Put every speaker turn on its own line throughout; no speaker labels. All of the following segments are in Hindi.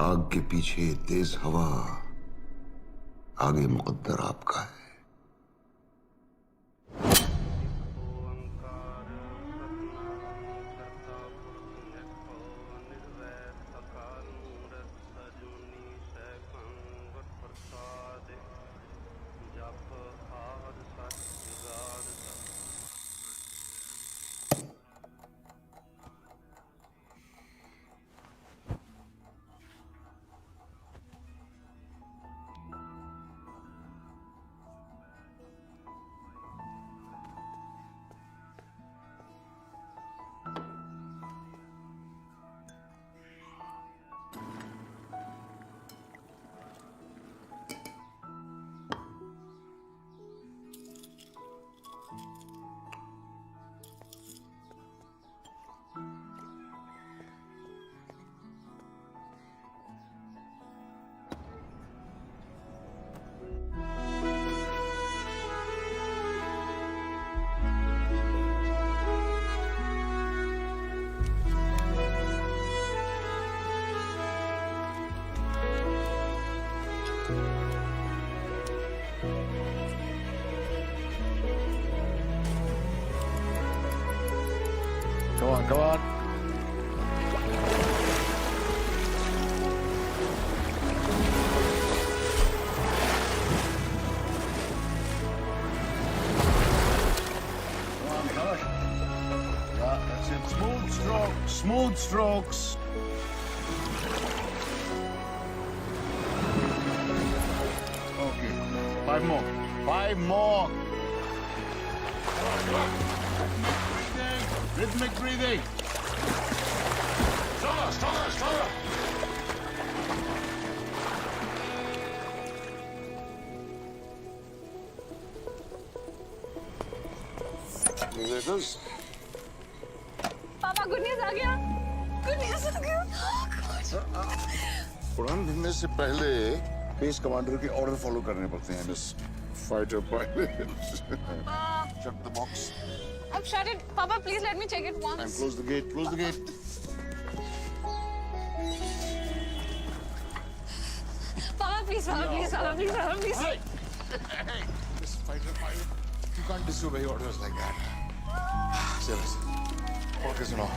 आग के पीछे तेज हवा, आगे मुकद्दर आपका है।
Come on, come on. Come on, come on. Yeah, that's it. Smooth strokes, smooth strokes. Okay, 5 more. 5 more. Come on. Rhythmic breathing. Stronger, stronger, stronger.
पापा गुड न्यूज आ गया। गुड न्यूज आ गया।
उड़ान भरने से पहले बेस कमांडर के ऑर्डर फॉलो करने पड़ते हैं miss fighter pilot. Shut the box.
I've shut it. Papa, please let me check it once.
And close the gate. Close the gate.
Papa, please, Papa, please, Papa, please, Papa, please.
Hey! Hey! This fighter pilot, you can't disobey orders like that. Serious. और क्या सुनाओ?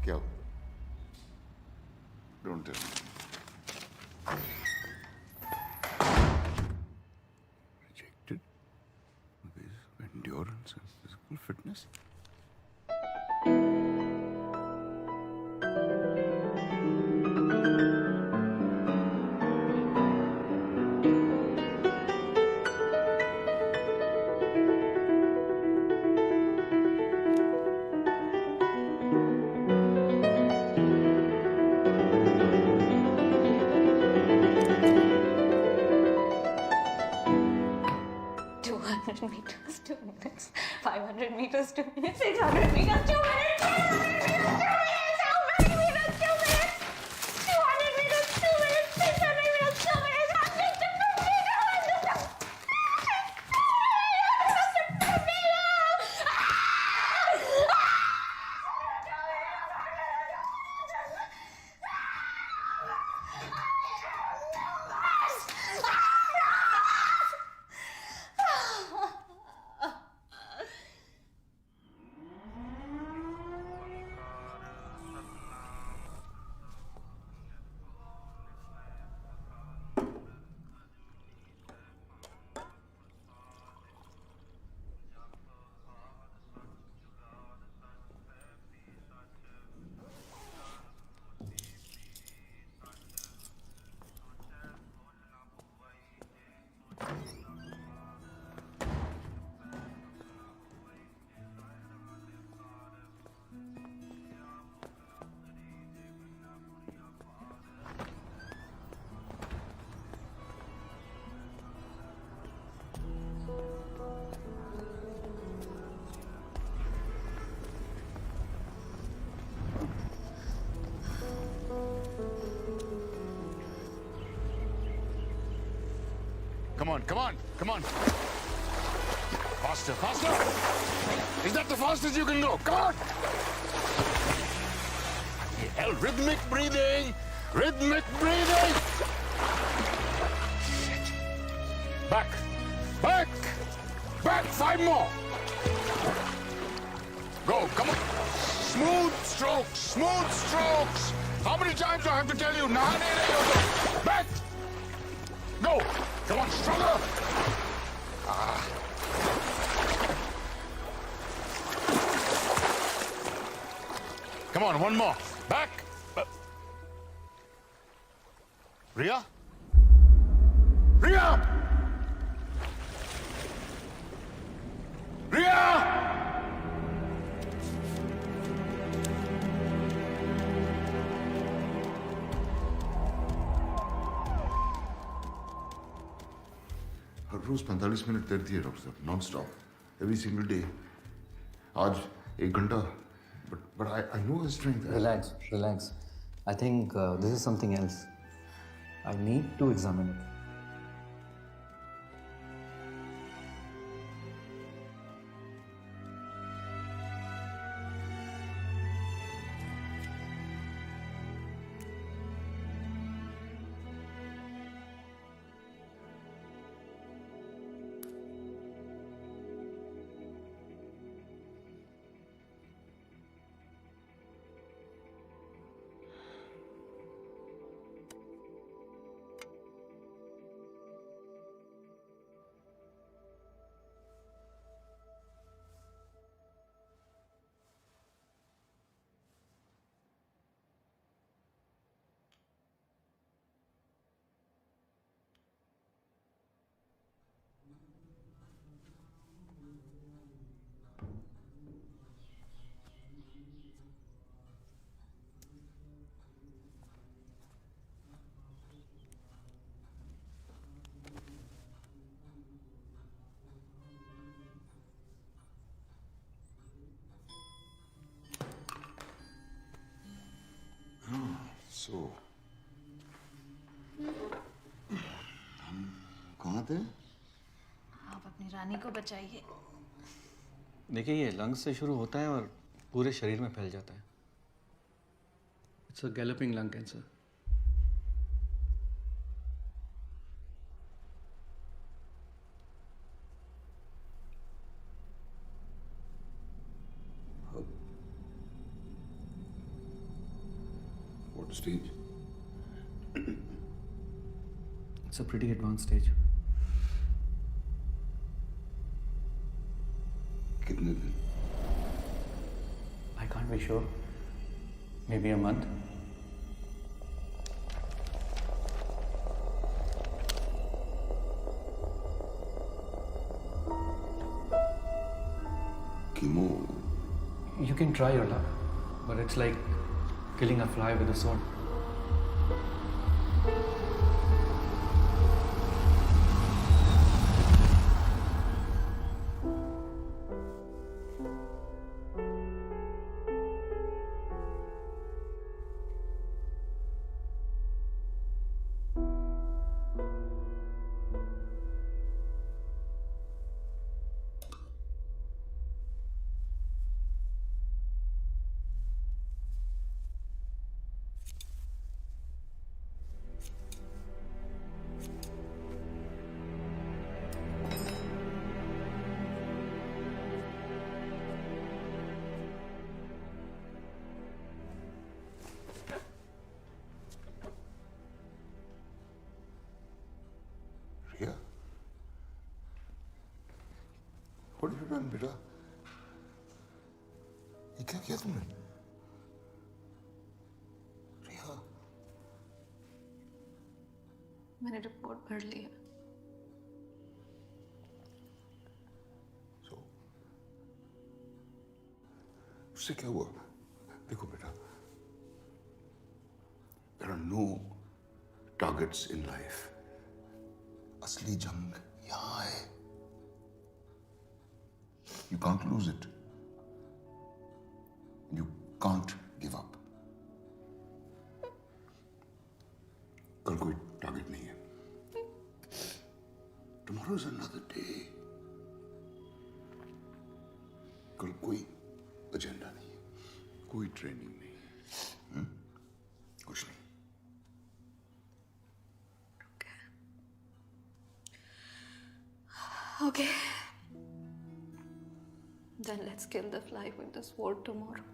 क्या? Don't tell me. Rejected because of endurance and physical fitness.
Meters, 2 minutes. 500 meters, 2 minutes. 600 meters, 2 minutes. 700 meters, 2 minutes. How many meters? 2 minutes. 200 meters, 2 minutes. 600 meters, 2 minutes. I'm just a
Come on, come on, come on. Faster, faster! Is that the fastest you can go? Come on! Hell, rhythmic breathing! Rhythmic breathing! Shit. Back! Back! Back! 5 more! Go, come on! Smooth strokes! Smooth strokes! How many times do I have to tell you? Back! Go! Come on, stronger! Come on, one more. Back! Ria? Ria! Ria! Her rose 45 minute करती है डॉक्टर साहब, non stop, every single day. आज 1 घंटा, but I know his strength.
Relax, relax. I think this is something else. I need to examine it.
So, हम कहाँ थे?
आप अपनी रानी को बचाइए.
देखिए ये लंग्स से शुरू होता है और पूरे शरीर में फैल जाता है. It's a galloping lung cancer.
What stage?
It's a pretty advanced stage.
कितने दिन?
I can't be sure. Maybe a month.
Chemo.
You can try your luck, but it's like killing a fly with a sword.
Ria? What have you done, बेटा? ये क्या किया तुमने? रिया?
मैंने रिपोर्ट भर ली है.
So, उससे क्या हुआ? देखो बेटा, there are no targets in life. असली जंग यहाँ है. You can't lose it. You can't give up. कल कोई टारगेट नहीं है. Tomorrow is another day.
कल कोई एजेंडा नहीं, कोई ट्रेनिंग नहीं, कुछ नहीं।
Okay. Then let's kill the fly with the sword tomorrow.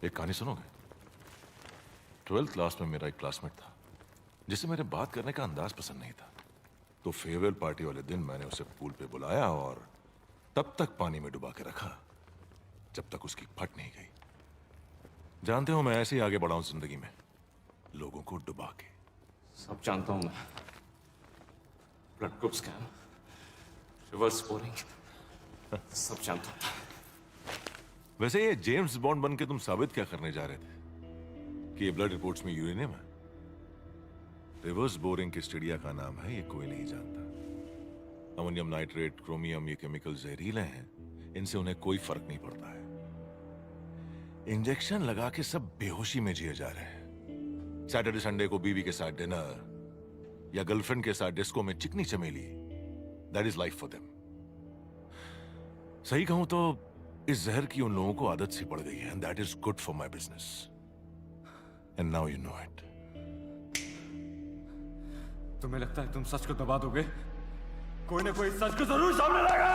एक कहानी सुनोगे? 12th क्लास में मेरा एक क्लासमेट था जिसे मेरे बात करने का अंदाज पसंद नहीं था, तो फेयरवेल पार्टी वाले दिन मैंने उसे पूल पे बुलाया और तब तक पानी में डुबा के रखा जब तक उसकी फट नहीं गई। जानते हो, मैं ऐसे ही आगे बढ़ा हूं जिंदगी में, लोगों को डुबा के।
सब जानता हूं मैं। Blood group scan, reverse scoring, सब जानता हूं।
वैसे ये जेम्स बॉन्ड बन के तुम साबित क्या करने जा रहे थे कि ये ब्लड रिपोर्ट्स में यूरेनियम है? रिवर्स बोरिंग की स्टडिया का नाम है, ये कोई नहीं जानता। अमोनियम नाइट्रेट, क्रोमियम, ये केमिकल जहरीले हैं, इनसे उन्हें कोई फर्क नहीं पड़ता है। इंजेक्शन लगा के सब बेहोशी में जिए जा रहे हैं। सैटरडे संडे को बीवी के साथ डिनर या गर्लफ्रेंड के साथ डिस्को में चिकनी चमेली, that is life for them. सही कहूं तो इस जहर की उन लोगों को आदत सी पड़ गई है, and that is good for my business, and now you know it.
तुम्हें लगता है तुम सच को दबा दोगे? कोई ना कोई सच को जरूर सामने लाएगा।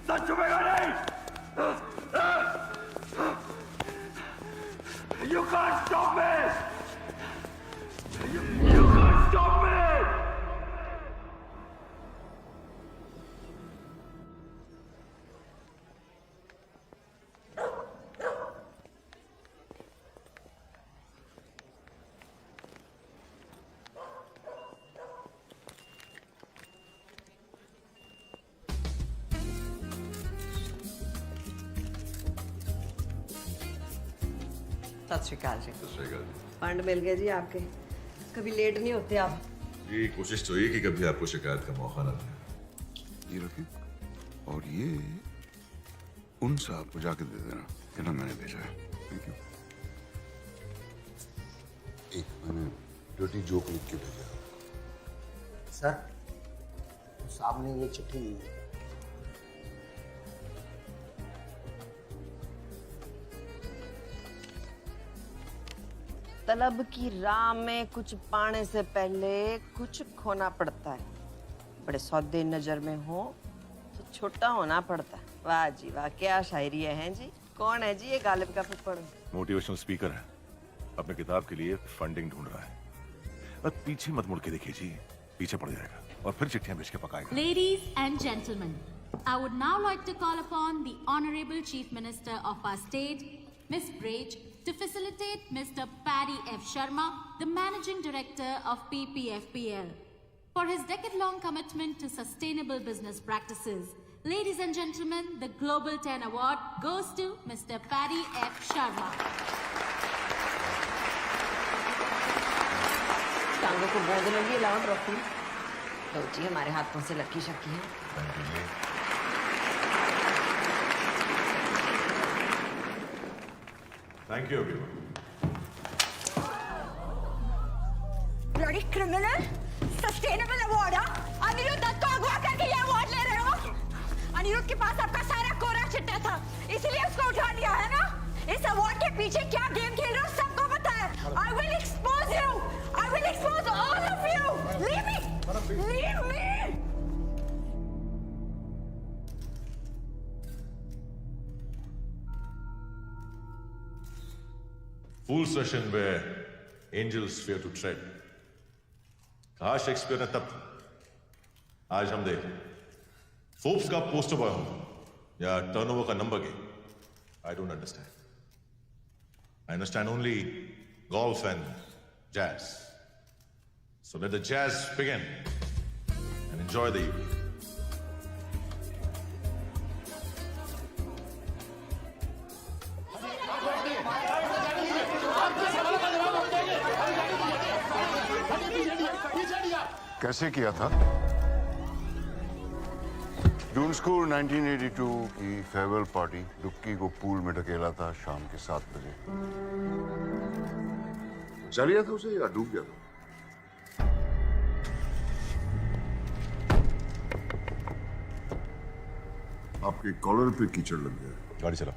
सच छुपेगा नहीं। You can't stop me. You can't stop me.
सत श्रीकाल जी। फंड मिल गए जी आपके, कभी लेट नहीं होते आप।
जी कोशिश तो ये कि कभी आपको शिकायत का मौका ना मिले।
ये रखिए, और ये उन साहब को जाके दे देना, कहना मैंने भेजा है। Thank you. एक मैंने डर्टी जोक लिख के भेजा।
सर, साहब ने ये चिट्ठी
तलब की राह में कुछ पाने से पहले कुछ खोना पड़ता है। बड़े सौदे नजर में हो तो छोटा होना पड़ता है। वाह जी वाह, क्या शायरी है जी। कौन है जी ये गालिब का फुफड़?
मोटिवेशनल स्पीकर है, अपने किताब के लिए फंडिंग ढूंढ रहा है। अब पीछे मत मुड़ के देखिए जी, पीछे पड़ जाएगा और फिर चिट्ठियां भेज के पकाएगा।
Ladies and gentlemen, I would now like to call upon the Honorable Chief Minister of our state, Ms. Braj, to facilitate Mr. Paddy F. Sharma, the Managing Director of PPFPL, for his decade-long commitment to sustainable business practices. Ladies and gentlemen, the Global 10 Award goes to Mr. Paddy F. Sharma.
टांगों को बोझ लगी, लाओ ट्रॉफी। लो जी, हमारे हाथों से लकी शकी है।
Thank you everyone.
Bloody criminal, sustainable award. Aniruddh Dutt को अगवा करके ये अवार्ड ले रहे हो? अनिरुद्ध के पास आपका सारा कोरा चिट्टा था, इसीलिए उसको उठा लिया है ना? इस अवार्ड के पीछे क्या गेम खेल रहे हो सबको पता है। I will expose you. I will expose all of you. Leave me. Leave me.
Fool session where angels fear to tread. कहा शेक्सपियर ने तब, आज हम देख फोर्ब्स का पोस्टर बॉय हो या टर्नओवर का number game. I don't understand. I understand only golf and jazz. So let the jazz begin and enjoy the evening.
कैसे किया था? जून स्कूल 1982 की फेयरवेल पार्टी, डुक्की को पूल में ढकेला था शाम के 7 बजे। बचा लिया था उसे या डूब गया था? आपके कॉलर पे कीचड़ लग गया।
गाड़ी चला।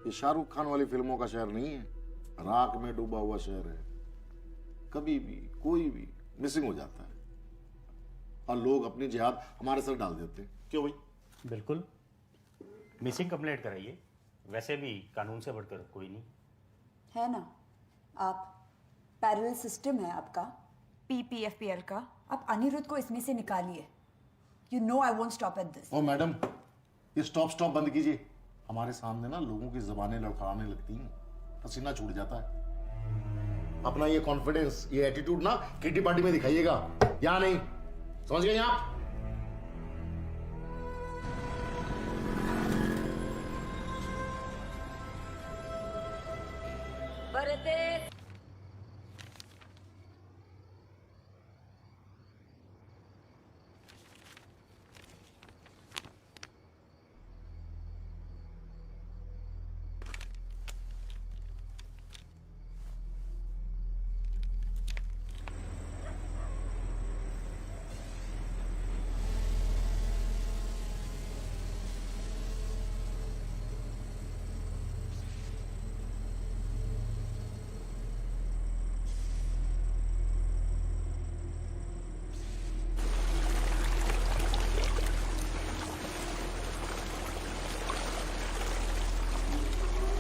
ये शाहरुख खान वाली फिल्मों का शहर नहीं है, राख में डूबा हुआ शहर है। कभी भी कोई भी मिसिंग हो जाता है और लोग अपनी जिहाद हमारे सर डाल देते हैं। क्यों भाई?
बिल्कुल, मिसिंग कंप्लेंट कराइए। वैसे भी कानून से बढ़कर कोई नहीं
है ना। आप पैरेलल सिस्टम है आपका PPFPL का। आप अनिरुद्ध को इसमें से निकालिए। You know I won't stop at this.
Oh madam, ये स्टॉप बंद कीजिए। हमारे सामने ना लोगों की जबानें लड़खड़ाने लगती हैं, पसीना छूट जाता है। अपना ये कॉन्फिडेंस, ये एटीट्यूड ना किटी पार्टी में दिखाइएगा, या नहीं? समझ गए आप?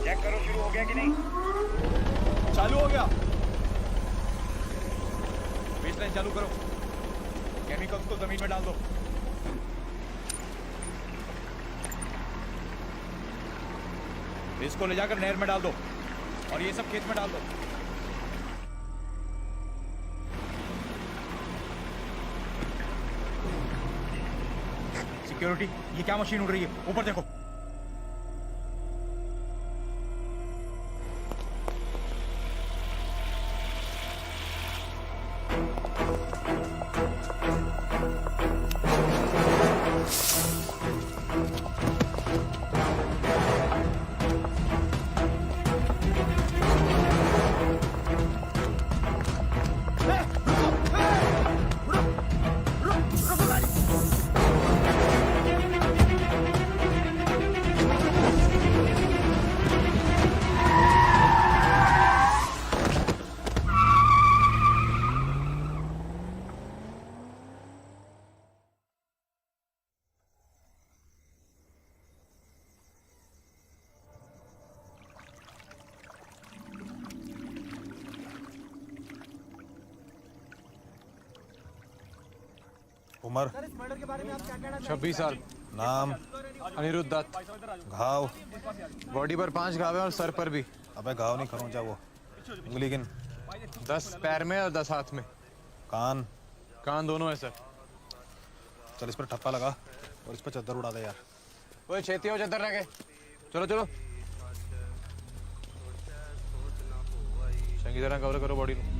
चेक करो शुरू हो गया कि नहीं।
चालू हो गया। बेसलाइन चालू करो। केमिकल्स को जमीन में डाल दो।
इसको ले जाकर नहर में डाल दो और ये सब खेत में डाल दो। सिक्योरिटी, ये क्या मशीन उड़ रही है? ऊपर देखो।
उम्र
26 साल।
नाम
अनिरुद्ध दत्त।
घाव
बॉडी पर 5 घाव हैं और सर पर भी।
अबे घाव नहीं खरोंचा वो। उंगली गिन।
10 पैर में और 10 हाथ में।
कान
कान दोनों है सर।
चल इस पर ठप्पा लगा और इस पर चद्दर उड़ा दे यार।
ओए छेती हो चद्दर लगे। चलो चलो चंगी तरह कवर करो बॉडी को।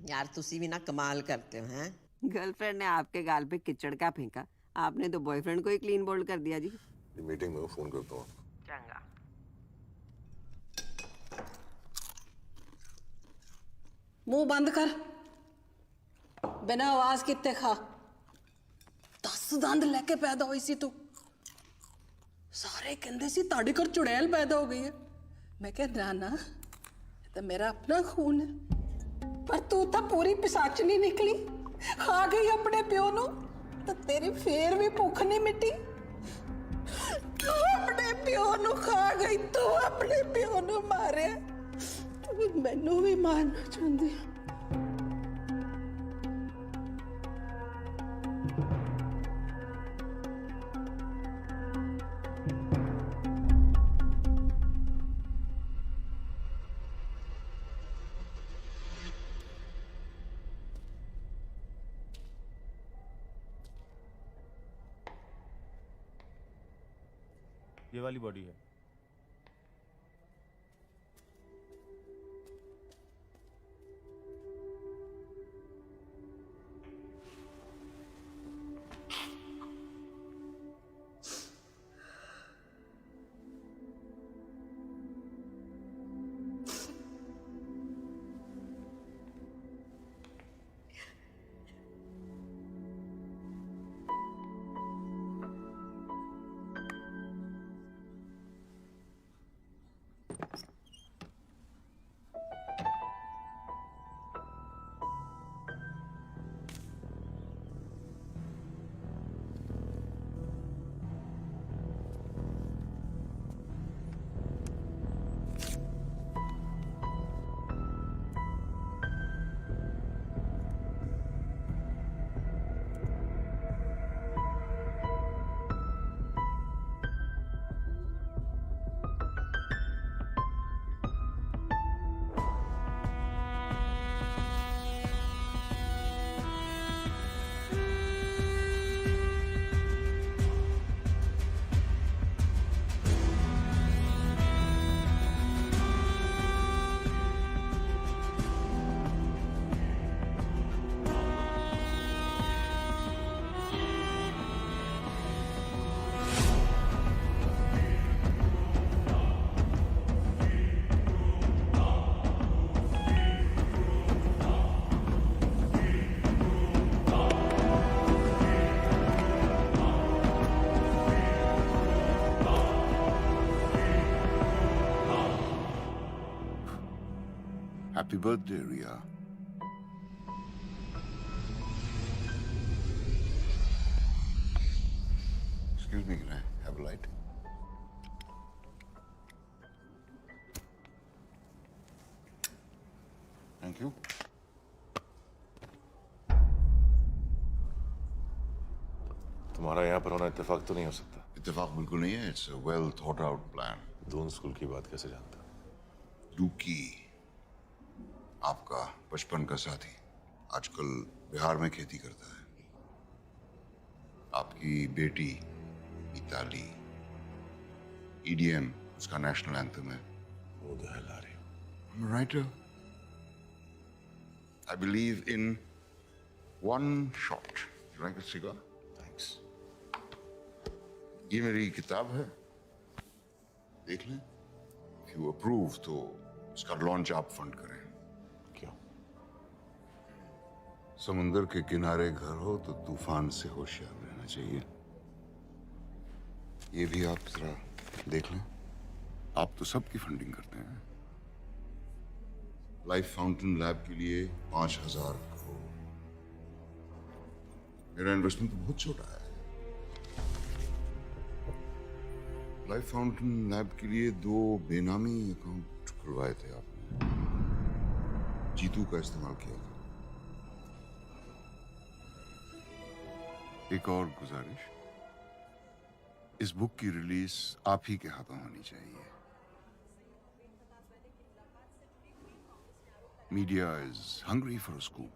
यार तुसी भी ना कमाल करते हो हैं। गर्लफ्रेंड ने आपके गाल पे किचड़ का फेंका, आपने तो बॉयफ्रेंड को ही क्लीन बोल्ड कर दिया जी।
मीटिंग में फोन करता हूँ।
चंगा।
मुंह बंद कर, बिना आवाज कितने खा। 10 दंद लेके पैदा हुई सी तू। सारे कहते सी ताड़ी घर चुड़ैल पैदा हो गई है। मैं कह ना ये तो मेरा अपना खून है, पर तू तो पूरी पिसाचनी निकली। खा गई अपने प्यो नु तो तेरी फेर भी भुख नहीं मिटी। तू अपने प्यो नु खा गई, तू अपने प्यो नु मारे, मैनू भी मारना चाहती है।
ये वाली बॉडी है।
Happy birthday, Ria. Excuse me, can I have a light? Thank you.
तुम्हारा यहाँ पर होना इत्तेफाक तो नहीं हो सकता।
इत्तेफाक बिल्कुल नहीं है। It's a well thought out plan.
Doon school की बात कैसे जानता?
लूकी, आपका बचपन का साथी, आजकल बिहार में खेती करता है। आपकी बेटी मिताली, EDM उसका नेशनल एंथम है।
वो तो है लारी।
I'm a writer. I believe in one shot. You like a cigar?
Thanks.
ये मेरी किताब है, देख लें। If you approve तो इसका लॉन्च आप फंड करें।
क्यों?
समुंदर के किनारे घर हो तो तूफान से होशियार रहना चाहिए। ये भी आप जरा देख लें। आप तो सबकी फंडिंग करते हैं। लाइफ फाउंटेन लैब के लिए 5,000 करोड़। मेरा इन्वेस्टमेंट तो बहुत छोटा है। लाइफ फाउंटेन लैब के लिए 2 बेनामी अकाउंट खुलवाए थे आपने। जीतू का इस्तेमाल किया था। एक और गुजारिश, इस बुक की रिलीज आप ही के हाथों होनी चाहिए। Media is hungry for a scoop.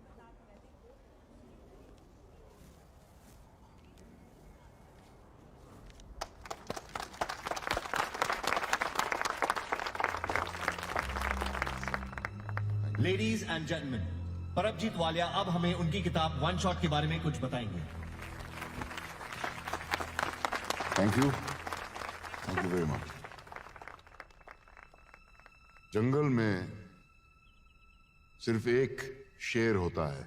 Ladies and gentleman, Paramjeet Walia अब हमें उनकी किताब वन शॉट के बारे में कुछ बताएंगे।
Thank you very much. जंगल में सिर्फ एक शेर होता है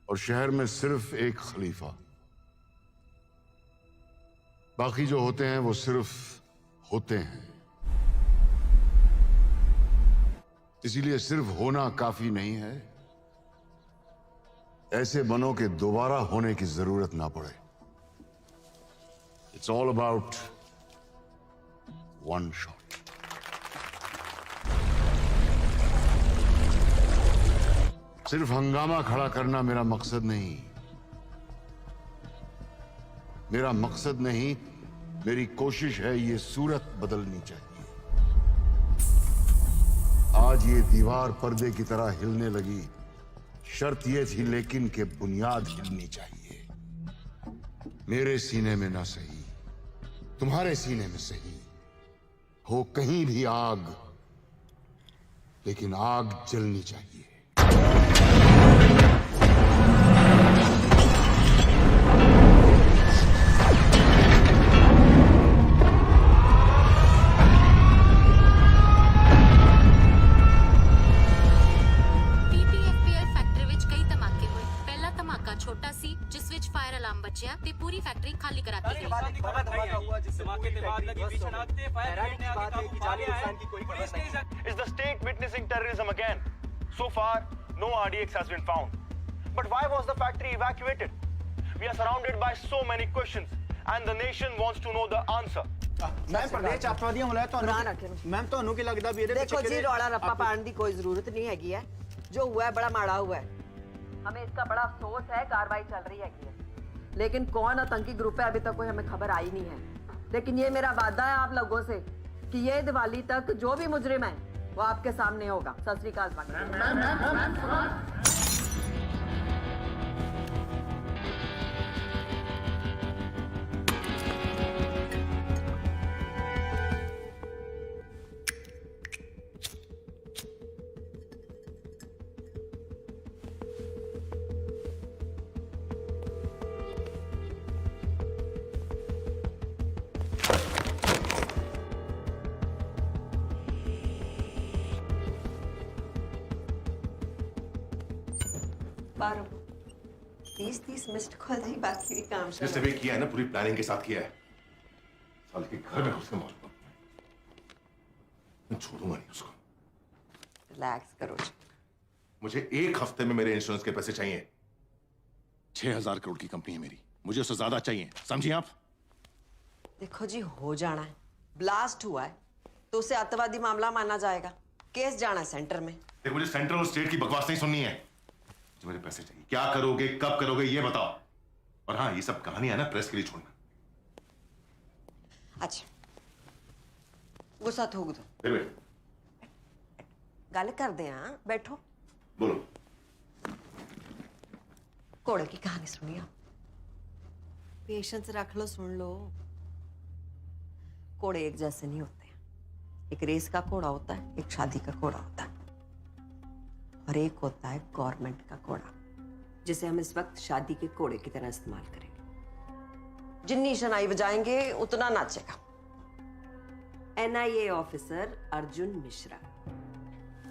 और शहर में सिर्फ एक खलीफा। बाकी जो होते हैं वो सिर्फ होते हैं। इसीलिए सिर्फ होना काफी नहीं है, ऐसे बनो के दोबारा होने की जरूरत ना पड़े। It's all about one shot. सिर्फ हंगामा खड़ा करना मेरा मकसद नहीं। मेरा मकसद नहीं, मेरी कोशिश है ये सूरत बदलनी चाहिए। आज ये दीवार पर्दे की तरह हिलने लगी, शर्त ये थी लेकिन कि बुनियाद हिलनी चाहिए। मेरे सीने में ना सही, तुम्हारे सीने में सही हो कहीं भी आग, लेकिन आग जलनी चाहिए।
PPFPL फैक्ट्री विच कई धमाके हुए। पहला धमाका छोटा सी जिस विच फायर अलार्म बजिया ते पूरी फैक्ट्री खाली करा दी गई।
Is the state witnessing terrorism again? So far, no RDX has been found. But why was the factory evacuated? We are surrounded by so many questions, and the nation wants to know the answer.
Ma'am प्रदेश अत्याधिक होना है तो मैम तो की लगता भी
देखो जी, रौला रप्पा पाने की कोई जरूरत नहीं हैगी है। जो हुआ है बड़ा माड़ा हुआ है, हमें इसका बड़ा अफसोस है। कार्रवाई चल रही है, लेकिन कौन आतंकी ग्रुप है अभी तक कोई हमें खबर आई नहीं है। लेकिन ये मेरा वादा है आप लोगों से कि ये दिवाली तक जो भी मुजरिम है वो आपके सामने होगा। सत श्री अकाल। बारो 30 मिस्ड कॉल जी, बाकी भी काम
जिसने भी किया है ना पूरी प्लानिंग के साथ किया है। साल के घर में उसके मारूंगा, मैं छोड़ूंगा नहीं उसको।
रिलैक्स करो जी।
मुझे 1 हफ्ते में मेरे इंश्योरेंस के पैसे चाहिए। 6,000 करोड़ की कंपनी है मेरी, मुझे उससे ज्यादा चाहिए, समझिए आप?
देखो जी, हो जाना है। ब्लास्ट हुआ है तो उसे आतंकवादी मामला माना जाएगा। केस जाना है सेंटर में।
देखो मुझे सेंट्रल और स्टेट की बकवास नहीं सुननी है। जो मेरे पैसे चाहिए, क्या करोगे, कब करोगे, ये बताओ। और हाँ, ये सब कहानी है ना, प्रेस के लिए छोड़ना।
अच्छा, गुस्सा थूक दो,
फिर
गल कर दे। हाँ बैठो,
बोलो।
घोड़े की कहानी सुनिए। पेशेंस रख लो, सुन लो। घोड़े एक जैसे नहीं होते। एक रेस का घोड़ा होता है, एक शादी का घोड़ा होता है, और एक होता है गवर्नमेंट का घोड़ा, जिसे हम इस वक्त शादी के घोड़े की तरह इस्तेमाल करेंगे। जितनी शनाई बजाएंगे उतना नाचेगा। NIA officer Arjun Mishra.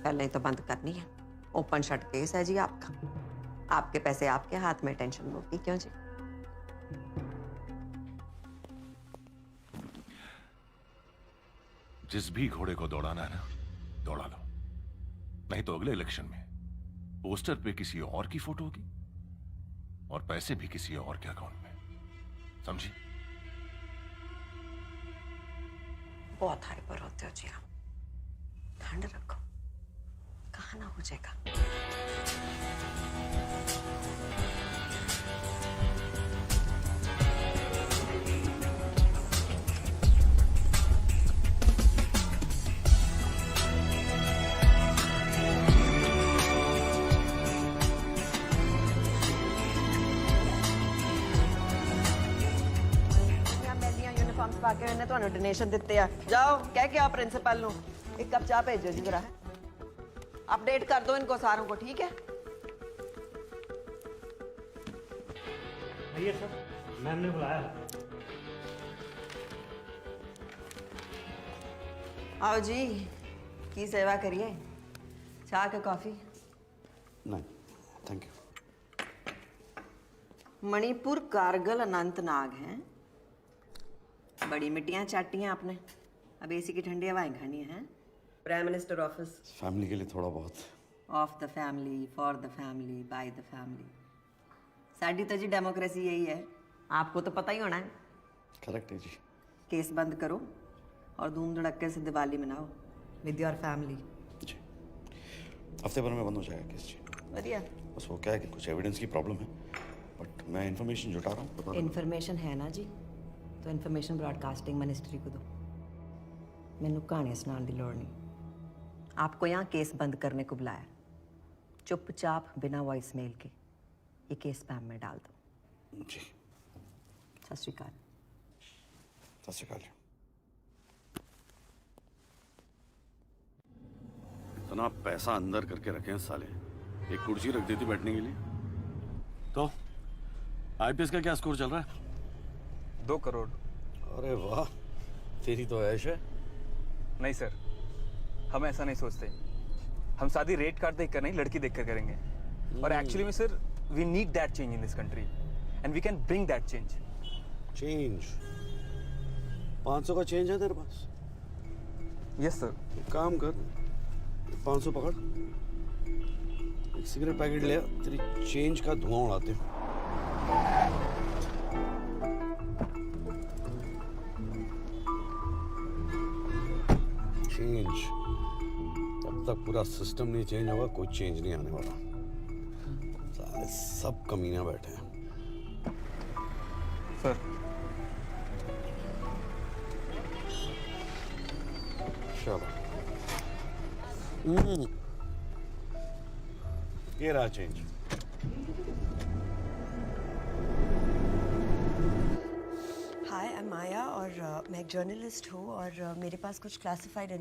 पहले तो बंद करनी है। ओपन शट केस है जी आपका। आपके पैसे आपके हाथ में, टेंशन होगी क्यों जी?
जिस भी घोड़े को दौड़ाना है ना, दौड़ा लो। नहीं तो अगले इलेक्शन में पोस्टर पे किसी और की फोटो होगी और पैसे भी किसी और के अकाउंट में। समझी?
बहुत हाइपर होते हो जी आप। ठंड रखो, कहा ना हो जाएगा। बाकी उन्हें तो डोनेशन दिते आ। जाओ कह के आप प्रिंसिपल नु एक कप चाय भेजो जी जरा। अपडेट कर दो इनको सारों को, ठीक है?
भैया सर, मैम ने बुलाया।
आओ जी, की सेवा करिए। चाय के कॉफी?
नहीं, थैंक यू।
मणिपुर, कारगिल, अनंतनाग हैं। बड़ी मिट्टियां चाटी हैं आपने। अब एसी की ठंडी हवाएं खानी है। Prime minister office.
फैमिली के लिए थोड़ा बहुत।
Of the family, for the family, by the family. साडी तो जी डेमोक्रेसी यही है, आपको तो पता ही होना है।
करेक्ट है जी।
केस बंद करो और धूम धड़क्के से दिवाली मनाओ विद योर फैमिली।
जी, हफ्ते भर में बंद हो जाएगा केस जी।
बढ़िया।
बस वो क्या है कि कुछ एविडेंस की प्रॉब्लम है, बट मैं इन्फॉर्मेशन जुटा रहा हूँ।
इन्फॉर्मेशन है ना जी, तो इन्फॉर्मेशन ब्रॉडकास्टिंग मिनिस्ट्री को दो। मैनू कहानियां सुनाने की लोड़ नहीं। आपको यहाँ केस बंद करने को बुलाया। चुपचाप बिना वॉइस मेल के ये केस स्पैम में डाल दो।
जी।
सत श्री अकाल।
सत श्री अकाल। इतना पैसा अंदर करके रखे हैं साले, एक कुर्सी रख देती बैठने के लिए। तो IPS का क्या स्कोर चल रहा है?
2 करोड़।
अरे वाह, तेरी तो ऐश है।
नहीं सर, हम ऐसा नहीं सोचते। हम शादी रेट कार्ड देखकर नहीं, लड़की देखकर करेंगे। और एक्चुअली में sir, we need that change in this country and we can bring that change.
Change? 500 का चेंज है तेरे पास?
Yes sir.
एक काम कर, 500 पकड़, एक सिगरेट पैकेट ले, तेरी चेंज का धुआं उड़ाते हैं। चेंज? तब तक पूरा सिस्टम नहीं चेंज होगा, कोई चेंज नहीं आने वाला। साले सब कमीना बैठे हैं।
सर,
चलो। ये रहा चेंज।
हाय, आई एम माया और मैं एक जर्नलिस्ट हूँ और मेरे पास कुछ क्लासिफाइड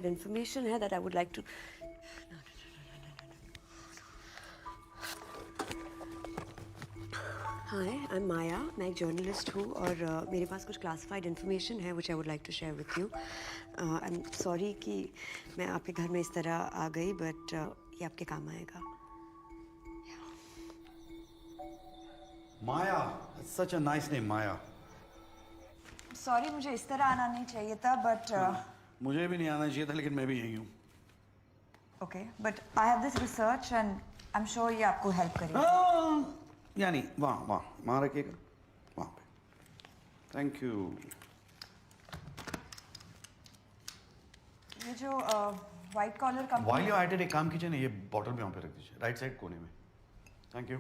इन्फॉर्मेशन है that I would like to. Hi, I am Maya, मैं एक जर्नलिस्ट हूँ और मेरे पास कुछ क्लासिफाइड इन्फॉर्मेशन है which I would like to share with you. I am sorry कि मैं आपके घर में इस तरह आ गई, बट ये आपके काम आएगा।
Maya, such a nice name, Maya.
Sorry, मुझे इस तरह आना नहीं चाहिए था, बट
मुझे भी नहीं आना चाहिए था, लेकिन मैं भी यही हूँ।
Okay, but I have this research and I am sure ये आपको हेल्प करेगा।
यानी वहाँ रखिएगा, वहाँ पे। Thank you.
ये जो white collar company
while you at it, एक काम कीजिए ना, ये बॉटल भी वहाँ पे रख दीजिए, राइट साइड कोने में। Thank you.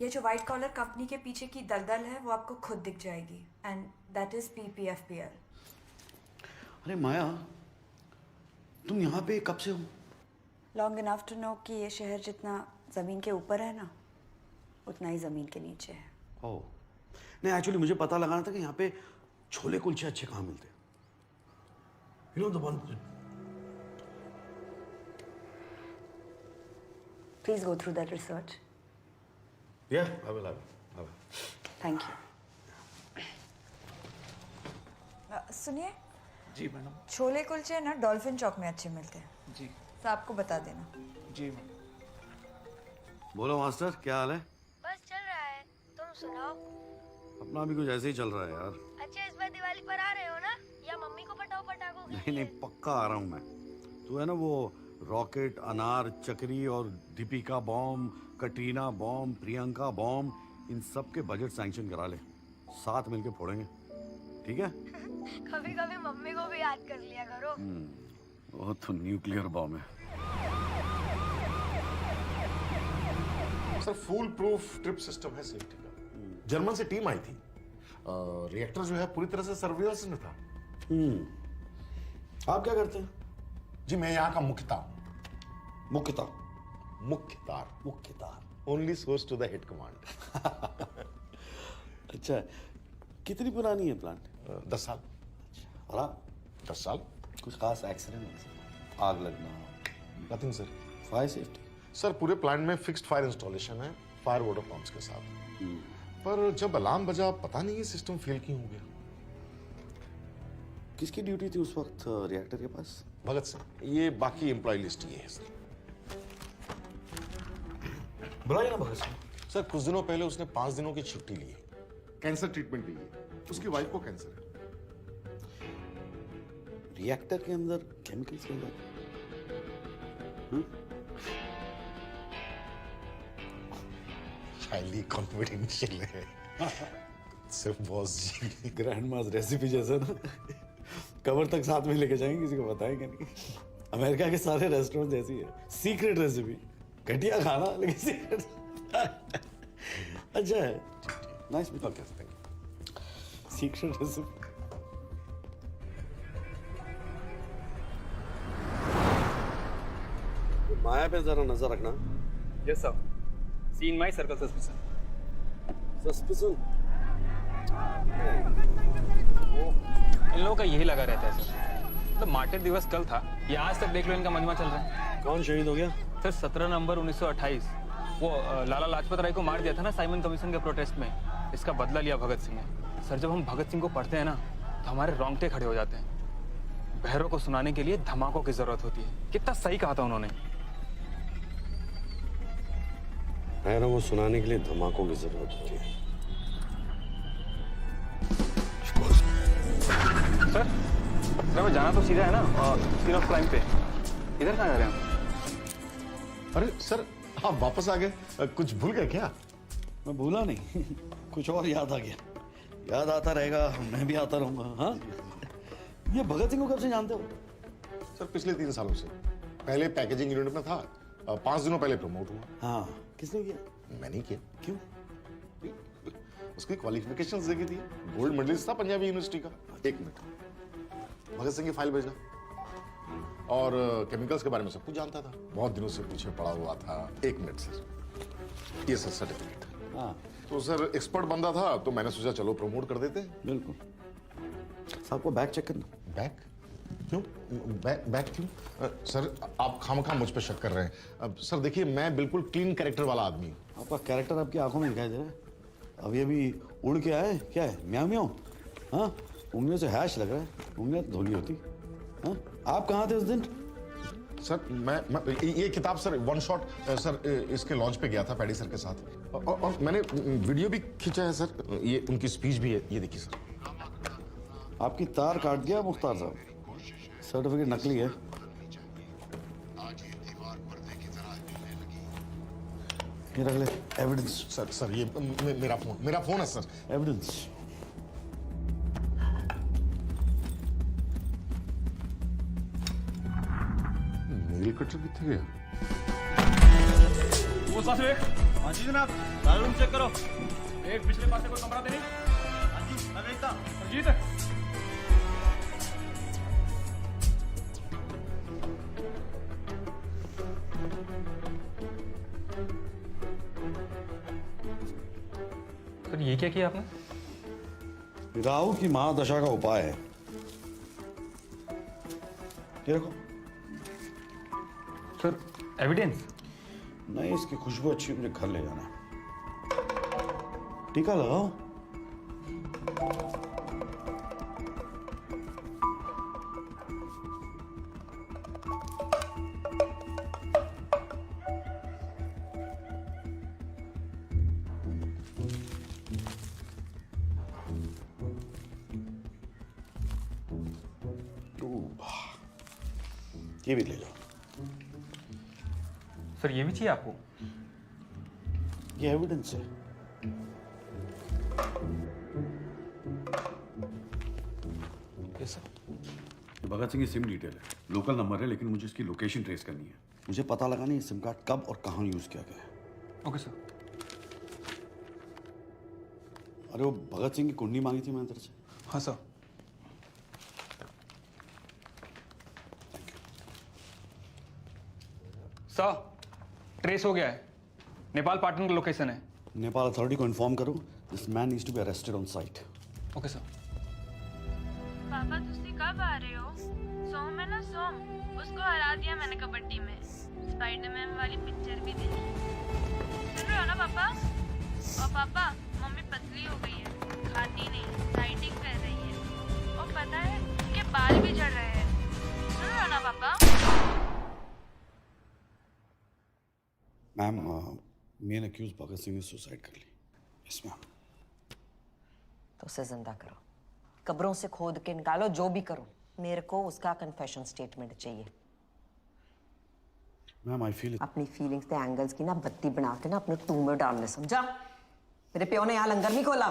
ये जो वाइट कॉलर कंपनी के पीछे की दलदल है वो आपको खुद दिख जाएगी, एंड दैट इज PPFPL।
अरे माया, तुम यहाँ पे कब से हो?
लॉन्ग इनफ टू नो कि ये शहर जितना ज़मीन के ऊपर है ना, उतना ही ज़मीन के नीचे है।
ओह नहीं, एक्चुअली मुझे पता लगाना था कि यहाँ पे छोले कुलचे अच्छे कहाँ मिलते हैं। You know the one.
Please go through that research.
Yeah, I will.
Thank you. सुनिए
जी मैडम।
छोले कुलचे ना डॉल्फिन चौक में अच्छे मिलते हैं
जी।
तो आपको बता देना।
जी।
बोलो मास्टर, क्या हाल है?
बस चल रहा है, तुम सुनाओ।
अपना भी कुछ ऐसे ही चल रहा है यार।
अच्छा, इस बार दिवाली पर आ रहे हो ना, या मम्मी को पटाओ पटाखों के
नहीं नहीं, पक्का आ रहा हूँ मैं। तू है ना वो रॉकेट, अनार, चक्री और Deepika bomb, Katrina bomb, Priyanka bomb, इन सब के बजट सैंक्शन करा ले, साथ मिलके फोड़ेंगे, ठीक है?
कभी कभी मम्मी को भी याद कर लिया करो।
वो तो न्यूक्लियर बॉम्ब है।
Sir full proof trip system है सेफ्टी का। जर्मन से टीम आई थी। रिएक्टर जो है पूरी तरह से सर्विलेंस में था।
आप क्या करते हैं?
जी मैं यहाँ का Mukhtar.
Mukhtar?
Mukhtar only source to the head command.
अच्छा, कितनी पुरानी है प्लांट?
10 साल।
और आप?
10 साल।
कुछ खास एक्सीडेंट, आग लगना?
Nothing sir.
Fire safety?
Sir पूरे प्लांट में फिक्स्ड फायर इंस्टॉलेशन है, फायर वाटर पंप्स के साथ। पर जब अलार्म बजा, पता नहीं ये सिस्टम फेल क्यों हो गया।
किसकी ड्यूटी थी उस वक्त रिएक्टर के पास?
भगत सिंह। ये बाकी एम्प्लॉय लिस्ट ये है सर।
बुलाइए ना भगत सिंह।
सर कुछ दिनों पहले उसने 5 दिनों की छुट्टी ली है, कैंसर ट्रीटमेंट ली है। उसकी वाइफ को कैंसर है।
रिएक्टर के अंदर केमिकल्स मिल जाते?
हाईली कॉन्फिडेंशियल है। सिर्फ बॉस जी।
ग्रैंड मास रेसिपी जैसा ना, कवर तक साथ में लेके जाएंगे, किसी को बताएंगे नहीं। अमेरिका के सारे रेस्टोरेंट ऐसी है, सीक्रेट रेसिपी, घटिया खाना लेकिन सीक्रेट। अच्छा है, nice meeting.
Okay thank you.
Secret recipe. Maya पे जरा नजर रखना।
Yes sir. Seen my circle suspicion. इन लोगों का यही लगा रहता है सर। मतलब मार्टिर दिवस कल था, ये आज तक देख लो इनका मजमा चल रहा है।
कौन शहीद हो गया?
सर 17 नवंबर 1928 वो लाला लाजपत राय को मार दिया था ना साइमन कमीशन के प्रोटेस्ट में। इसका बदला लिया भगत सिंह ने। सर जब हम भगत सिंह को पढ़ते हैं ना, तो हमारे रोंगटे खड़े हो जाते हैं। बहरों को सुनाने के लिए धमाकों की जरूरत होती है। कितना सही कहा था उन्होंने।
बहरों को सुनाने के लिए धमाकों की जरूरत होती है।
सर मैं जाना तो सीधा है ना सीन ऑफ क्राइम पे। इधर कहाँ जा रहे हैं?
अरे सर आप वापस आ गए, कुछ भूल गए क्या?
मैं भूला नहीं, कुछ और याद आ गया। याद आता रहेगा, मैं भी आता रहूंगा। हाँ, ये भगत सिंह को कब से जानते हो?
सर पिछले 3 सालों से। पहले पैकेजिंग यूनिट में था, 5 दिनों पहले प्रमोट हुआ।
हाँ, किसने किया?
मैंने किया।
क्यों?
उसकी क्वालिफिकेशंस देखी थी, गोल्ड मेडलिस्ट था पंजाबी यूनिवर्सिटी का। 1 मिनट, भगत सिंह की फाइल भेजा और केमिकल्स के बारे में सब कुछ जानता था, बहुत दिनों से पीछे पड़ा हुआ था। 1 मिनट सर, ये सर सर्टिफिकेट।
हाँ
तो सर एक्सपर्ट बंदा था, तो मैंने सोचा चलो प्रमोट कर देते।
बिल्कुल। साहब को बैग चेक करना।
बैग क्यों? बैग क्यों? सर आप खामखा मुझ पर शक कर रहे हैं। अब सर देखिए, मैं बिल्कुल क्लीन कैरेक्टर वाला आदमी हूँ।
आपका कैरेक्टर आपकी आंखों में दिखाई दे रहा है। अब ये भी उड़ के आए, क्या है? म्याऊ म्याऊ। हाँ, उंगलियों से हैश लग रहा है, उंगलियां तो धोनी होती। हाँ, आप कहाँ थे उस दिन?
सर मैं ये किताब सर 1 शॉट सर इसके लॉन्च पे गया था पैडी सर के साथ, और मैंने वीडियो भी खींचा है सर। ये उनकी स्पीच भी है, ये देखिए सर।
आपकी तार काट दिया मुख्तार साहब, सर्टिफिकेट नकली है। ये रख ले एविडेंस।
सर ये मेरा फोन है सर।
एविडेंस
नेल कटर कितने गया?
वो साथ में हाँ जी जनाब, सारा रूम चेक करो। एक पिछले पास से कोई कमरा दे नहीं? हाँ जी, मैं देखता। अजीत
सर ये क्या किया आपने?
राहु की महादशा का उपाय है। ये रखो।
Sir evidence?
नहीं, इसकी खुशबू अच्छी, मुझे घर ले जाना है। टीका लगाओ। ये भी ले लो।
सर ये भी चाहिए आपको?
ये एविडेंस है।
Yes sir.
ये भगत सिंह की सिम डिटेल है, लोकल नंबर है, लेकिन मुझे इसकी लोकेशन ट्रेस करनी है। मुझे पता लगाना है ये सिम कार्ड कब और कहाँ यूज किया गया है।
Okay sir.
अरे वो भगत सिंह की कुंडली मांगी थी मैंने तेरे से।
हाँ सर। सर ट्रेस हो गया है, नेपाल पाटन का लोकेशन है।
नेपाल अथॉरिटी को इन्फॉर्म करो, this man needs to be arrested on site.
Okay sir.
पापा तुसी कब आ रहे हो? सोम है ना, सोम, उसको हरा दिया मैंने कबड्डी में। स्पाइडरमैन वाली पिक्चर भी देखी। सुन रहे हो ना पापा? और पापा मम्मी पतली हो गई है, खाती नहीं, डाइटिंग कर रही है, और पता है उनके बाल भी झड़ रहे हैं। सुन रहे हो ना पापा?
Ma'am, main accused Bhagat Singh ने सुसाइड कर ली। Yes ma'am.
तो उसे जिंदा करो, कब्रों से खोद के निकालो, जो भी करो, मेरे को उसका कन्फेशन स्टेटमेंट चाहिए।
मैम आई फील
अपनी फीलिंग्स के एंगल्स की ना बत्ती बना के ना अपने टू में डालने, समझा? मेरे प्यो ने यहाँ लंगर नहीं खोला।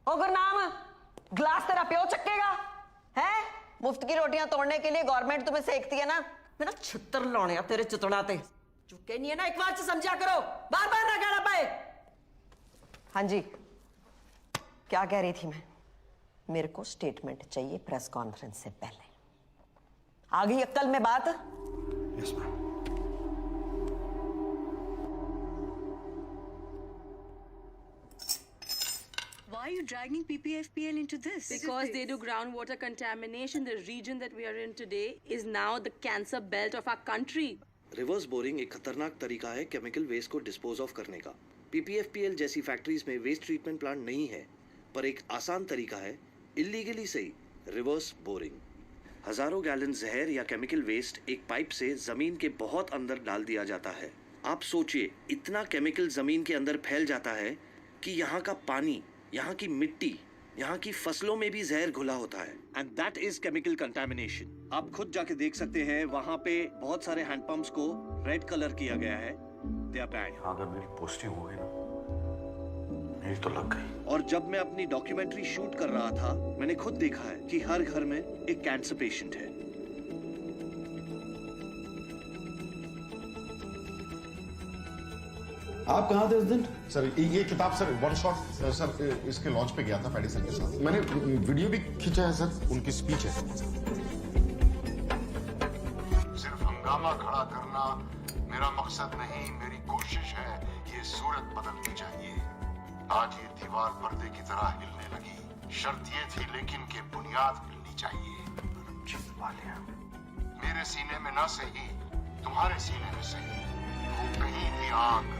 ओ गुरनाम, ग्लास तेरा प्यो चक्केगा है? मुफ्त की रोटियां तोड़ने के लिए गवर्नमेंट तुम्हें सेकती है ना। मैं ना छितर लाने तेरे चितड़ा ते चुके नहीं है ना, एक बार से समझा करो, बार बार ना कहना पाए। हाँ जी, क्या कह रही थी मैं? मेरे को स्टेटमेंट चाहिए प्रेस कॉन्फ्रेंस से पहले। आ गई अक्ल में बात?
Yes ma'am.
Why are you dragging PPFPL into this?
Because they do groundwater contamination. The region that we are in today is now the cancer belt of our country.
Reverse boring एक खतरनाक तरीका है केमिकल वेस्ट को डिस्पोज ऑफ करने का। पीपीएफपीएल जैसी फैक्ट्रीज में वेस्ट ट्रीटमेंट प्लांट नहीं है, पर एक आसान तरीका है इलीगली सही रिवर्स बोरिंग। हजारों गैलन जहर या केमिकल वेस्ट एक पाइप से जमीन के बहुत अंदर डाल दिया जाता है। आप सोचिए, इतना केमिकल जमीन के अंदर फैल जाता है कि यहाँ का पानी, यहाँ की मिट्टी, यहाँ की फसलों में भी जहर घुला होता है। And that is chemical contamination. आप खुद जाके देख सकते हैं, वहाँ पे बहुत सारे हैंडपंप्स को रेड कलर किया गया है। They are bad.
अगर मेरी पोस्टिंग हो गई ना, मेरी तो लग गई।
और जब मैं अपनी डॉक्यूमेंट्री शूट कर रहा था, मैंने खुद देखा है कि हर घर में एक कैंसर पेशेंट है।
आप कहाँ थे उस दिन? सर ये किताब सर वन शॉट सर इसके लॉन्च पे गया था पैडी सर के साथ। मैंने वीडियो भी खींचा है सर, उनकी स्पीच है।
सिर्फ हंगामा खड़ा करना मेरा मकसद नहीं, मेरी कोशिश है ये सूरत बदलनी चाहिए। आज ये दीवार पर्दे की तरह हिलने लगी, शर्त ये थी लेकिन के बुनियाद हिलनी चाहिए। मेरे सीने में ना सही, तुम्हारे सीने में सही, वो कहीं भी आग।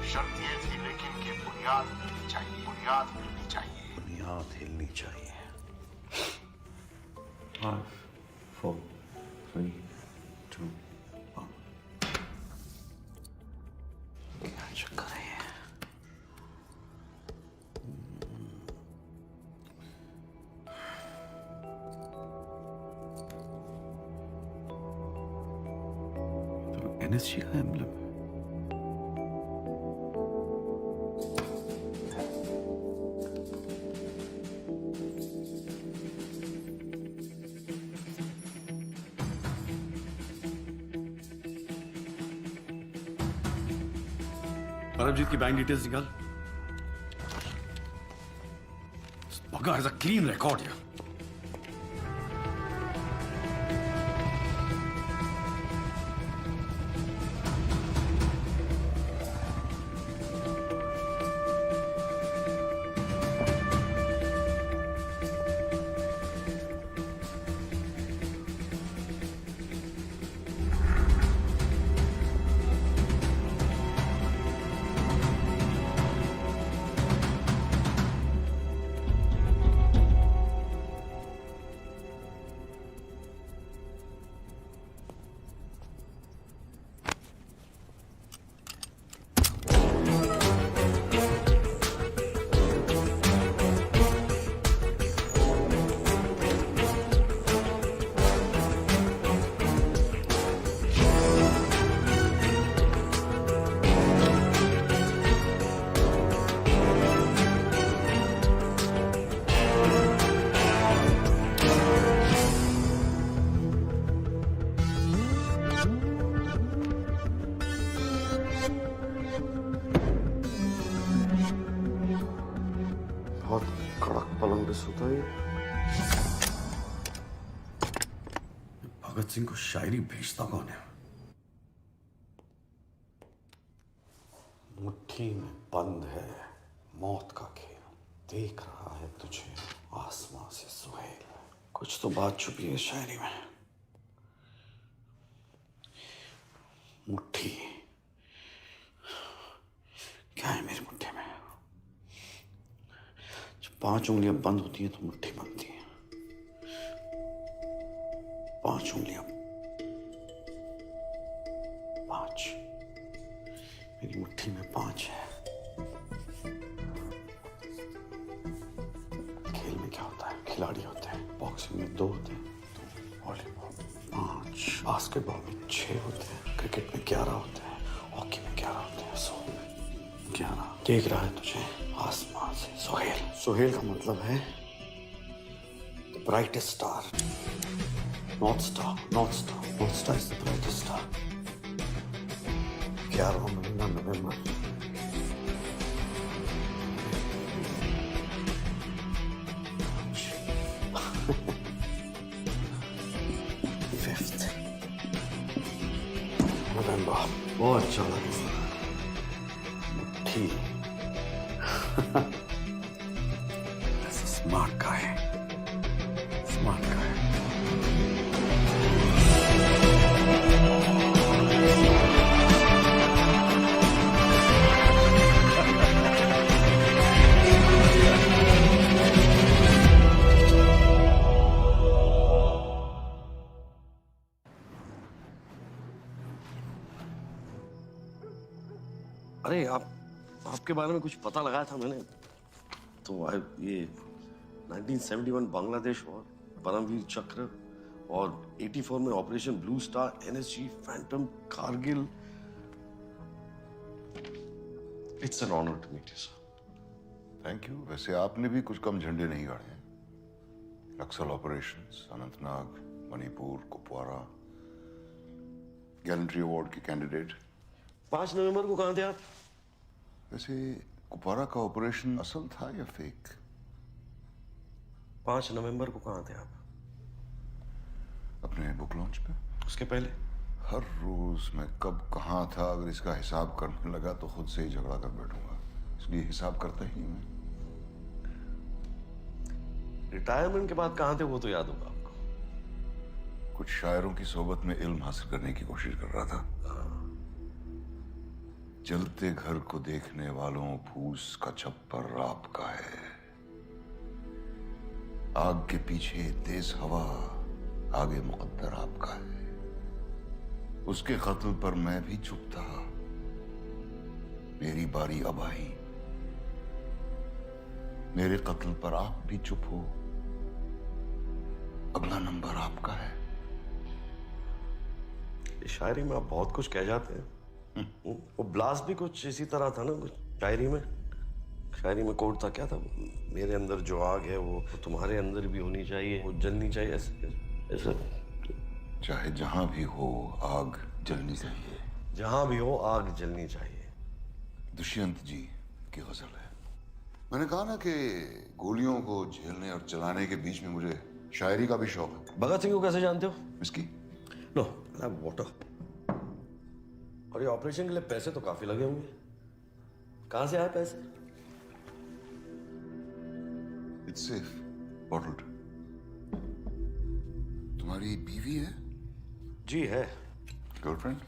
शर्त ये थी लेकिन कि बुनियाद हिलनी चाहिए, बुनियाद हिलनी चाहिए,
बुनियाद हिलनी चाहिए।
5, 4, 3, 2, 1।
क्या चक्कर है? तो एनएसजी का एम्ब्लम है। परमजीत की बैंक डिटेल्स निकाल। Bugger has a clean record here.
बहुत कड़क पलंग पे सोता है।
भगत सिंह को शायरी भेजता कौन है? मुट्ठी में बंद है मौत का खेल, देख रहा है तुझे आसमां से सुहेल। कुछ तो बात छुपी है शायरी में। मुट्ठी क्या है मेरी मुट्ठी में? जब 5 उंगलियां बंद होती हैं तो मुट्ठी बनती है। 5 उंगलियां, 5। मेरी मुट्ठी में 5 है। खेल में क्या होता है? खिलाड़ी होते हैं। बॉक्सिंग में 2 होते हैं, वॉलीबॉल 5, बास्केटबॉल में 6 होते हैं, क्रिकेट में 11 होते हैं, हॉकी में 11 होते हैं। 11 देख रहा है तुझे आसमान से सुहेल। सुहेल का मतलब है the brightest star, north star. North star, north star is the brightest star. 11वां महीना नवंबर। नवंबर बहुत अच्छा लगा। मुट्ठी स्मार्ट का है, स्मार्ट का है।
अरे आपके बारे में कुछ पता लगाया था मैंने, तो ये 1971 बांग्लादेश वॉर, परमवीर चक्र, और 84 में Operation Blue Star, NSG, Phantom, Kargil. It's an honour to meet you sir.
Thank you. वैसे आपने भी कुछ कम झंडे नहीं गाड़े हैं। Naxal operations, Anantnag, Manipur, Kupwara, gallantry award के कैंडिडेट।
5 नवंबर को कहाँ थे आप?
वैसे कुपवारा का ऑपरेशन असल था या फेक?
5 नवंबर को कहाँ थे आप?
अपने बुक लॉन्च पे।
उसके पहले?
हर रोज मैं कब कहाँ था अगर इसका हिसाब करने लगा तो खुद से ही झगड़ा कर बैठूंगा, इसलिए हिसाब करता ही नहीं मैं।
रिटायरमेंट के बाद कहाँ थे वो तो याद होगा आपको।
कुछ शायरों की सोबत में इल्म हासिल करने की कोशिश कर रहा था। जलते घर को देखने वालों फूस का छप्पर आपका है। आग के पीछे तेज हवा, आगे मुकद्दर आपका है। उसके कत्ल पर मैं भी चुप था, मेरी बारी अब आई। मेरे कत्ल पर आप भी चुप हो, अगला नंबर आपका है।
शायरी में आप बहुत कुछ कह जाते हैं। वो ब्लास्ट भी कुछ इसी तरह था ना, कुछ शायरी में। शायरी में कोड था, क्या था? मेरे अंदर जो आग है वो तुम्हारे अंदर भी होनी चाहिए, वो जलनी चाहिए। ऐसा
चाहे जहां भी हो आग जलनी चाहिए।
जहां भी हो आग जलनी चाहिए।
दुष्यंत जी की गजल है। मैंने कहा ना कि गोलियों को झेलने और चलाने के बीच में मुझे शायरी का भी शौक है।
भगत सिंह को कैसे जानते हो?
इसकी
नो वाटर। और ये ऑपरेशन के लिए पैसे तो काफी लगे होंगे, कहां से आए पैसे?
It's safe, bottled. तुम्हारी बीवी है?
जी है।
गर्लफ्रेंड?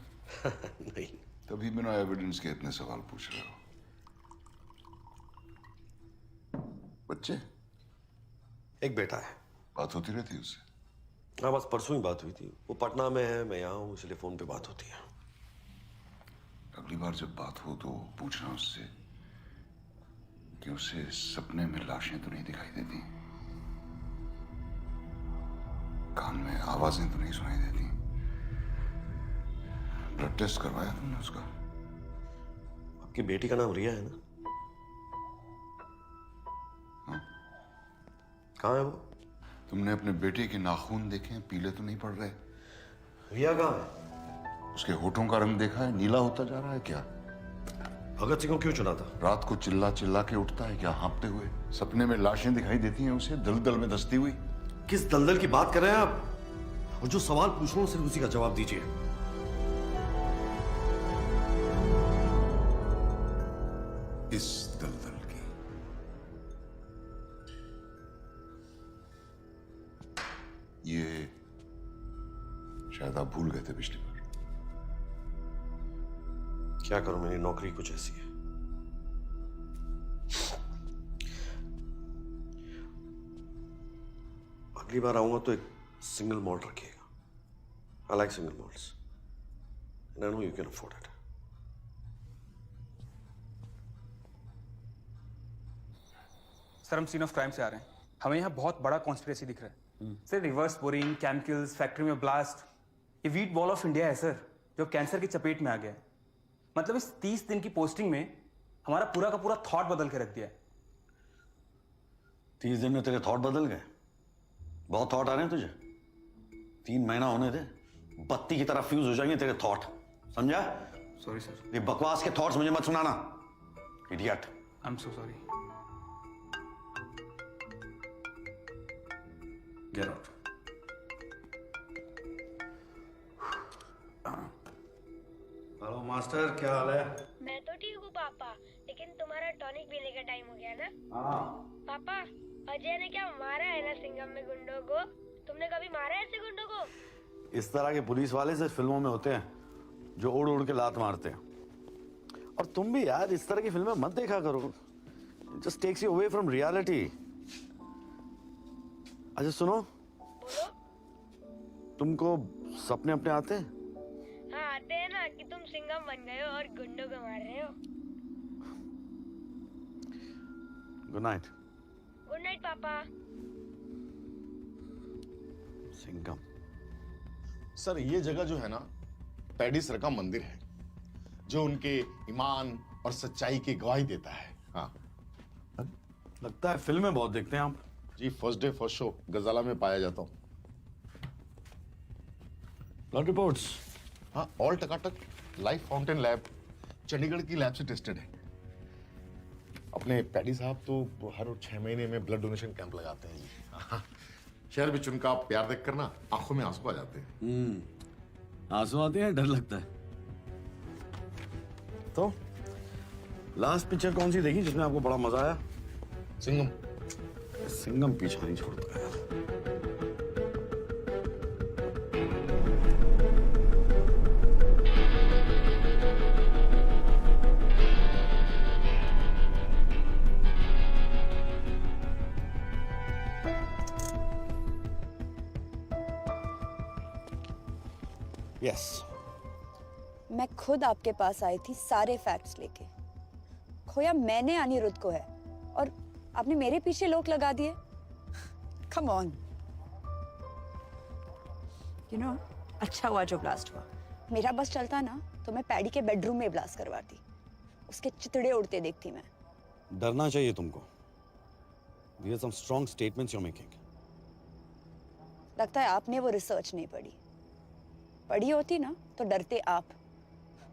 नहीं।
तभी बिना एविडेंस के इतने सवाल पूछ रहे हो। बच्चे?
एक बेटा है।
बात होती रहती है उससे?
हाँ, बस परसों ही बात हुई थी। वो पटना में है, मैं यहाँ हूँ, इसलिए फोन पे बात होती है।
अगली बार जब बात हो तो पूछना उससे कि उसे सपने में लाशें तो नहीं दिखाई देती, कान में आवाजें तो नहीं सुनाई देती। ब्लड टेस्ट करवाया तुमने उसका?
आपकी बेटी का नाम रिया है ना?
हाँ?
कहाँ है वो?
तुमने अपने बेटे के नाखून देखे हैं? पीले तो नहीं पड़ रहे?
रिया कहाँ है?
उसके होठों का रंग देखा है? नीला होता जा रहा है क्या?
भगत सिंह को क्यों चुना था?
रात को चिल्ला चिल्ला के उठता है क्या हाँपते हुए? सपने में लाशें दिखाई देती हैं उसे दलदल में धंसती हुई?
किस दलदल की बात कर रहे हैं आप? और जो सवाल पूछ रहा हूं सिर्फ उसी का जवाब दीजिए।
इस दलदल की। ये शायद आप भूल गए थे पिछली बार।
क्या करूं, मेरी नौकरी कुछ ऐसी है। अगली बार आऊंगा तो एक सिंगल मॉल्ट रखिएगा। I like single malts and I know you can afford it.
Sir, हम सीन ऑफ क्राइम से आ रहे हैं। हमें यहाँ बहुत बड़ा कॉन्स्पिरेसी दिख रहा है। Sir, reverse boring, chemicals, factory में ब्लास्ट, ये वीट बॉल ऑफ इंडिया है सर, जो कैंसर की चपेट में आ गया है। मतलब इस 30 दिन की पोस्टिंग में हमारा पूरा का पूरा थॉट बदल के रख दिया है।
30 दिन में तेरे थॉट बदल गए? बहुत थॉट आ रहे हैं तुझे। 3 महीना होने दे, बत्ती की तरह फ्यूज हो जाएंगे तेरे थॉट, समझा?
Sorry sir.
ये बकवास के थॉट्स मुझे मत सुनाना, idiot.
I am so sorry.
Get out. Hello master, क्या हाल है?
मैं तो ठीक हूँ पापा, लेकिन तुम्हारा टॉनिक पीने का टाइम हो गया ना?
हाँ।
पापा, अजय ने क्या मारा है ना सिंघम में गुंडों को? तुमने कभी मारा है ऐसे गुंडों को?
इस तरह के पुलिस वाले सिर्फ फिल्मों में होते हैं, जो उड़ उड़ के लात मारते हैं। और तुम भी यार इस तरह की फिल्में मत देखा करो, just takes you away from reality. अच्छा सुनो, तुमको सपने अपने आते हैं?
हाँ आते हैं ना, कि तुम सिंघम बन गए हो और गुंडों को मार रहे हो।
Good night.
गुड नाइट पापा।
सिंघम।
सर ये जगह जो है ना, पैडी सर का मंदिर है, जो उनके ईमान और सच्चाई की गवाही देता है। हाँ,
लगता है फिल्में बहुत देखते हैं आप।
जी, फर्स्ट डे फर्स्ट शो गजाला में पाया जाता हूँ।
Blood reports?
हाँ, ऑल टकाटक। लाइफ फाउंटेन लैब चंडीगढ़ की लैब से टेस्टेड है। अपने पैडी साहब तो हर 6 महीने में ब्लड डोनेशन कैंप लगाते हैं जी। शहर में उनका प्यार देखकर ना आंखों में आंसू आ जाते हैं।
आंसू आते हैं, डर लगता है। तो लास्ट पिक्चर कौन सी देखी जिसमें आपको बड़ा मजा आया?
सिंघम।
सिंघम पीछा नहीं छोड़ता यार।
यस, मैं खुद आपके पास आई थी सारे फैक्ट्स लेके। खोया मैंने अनिरुद्ध को है और आपने मेरे पीछे लोग लगा दिए। Come on. यू नो, अच्छा हुआ जो ब्लास्ट हुआ। मेरा बस चलता ना तो मैं पैडी के बेडरूम में ब्लास्ट करवाती, उसके चितड़े उड़ते देखती मैं।
डरना चाहिए तुमको। These are some strong statements you're making.
लगता है आपने वो रिसर्च नहीं पढ़ी। पढ़ी होती ना तो डरते आप।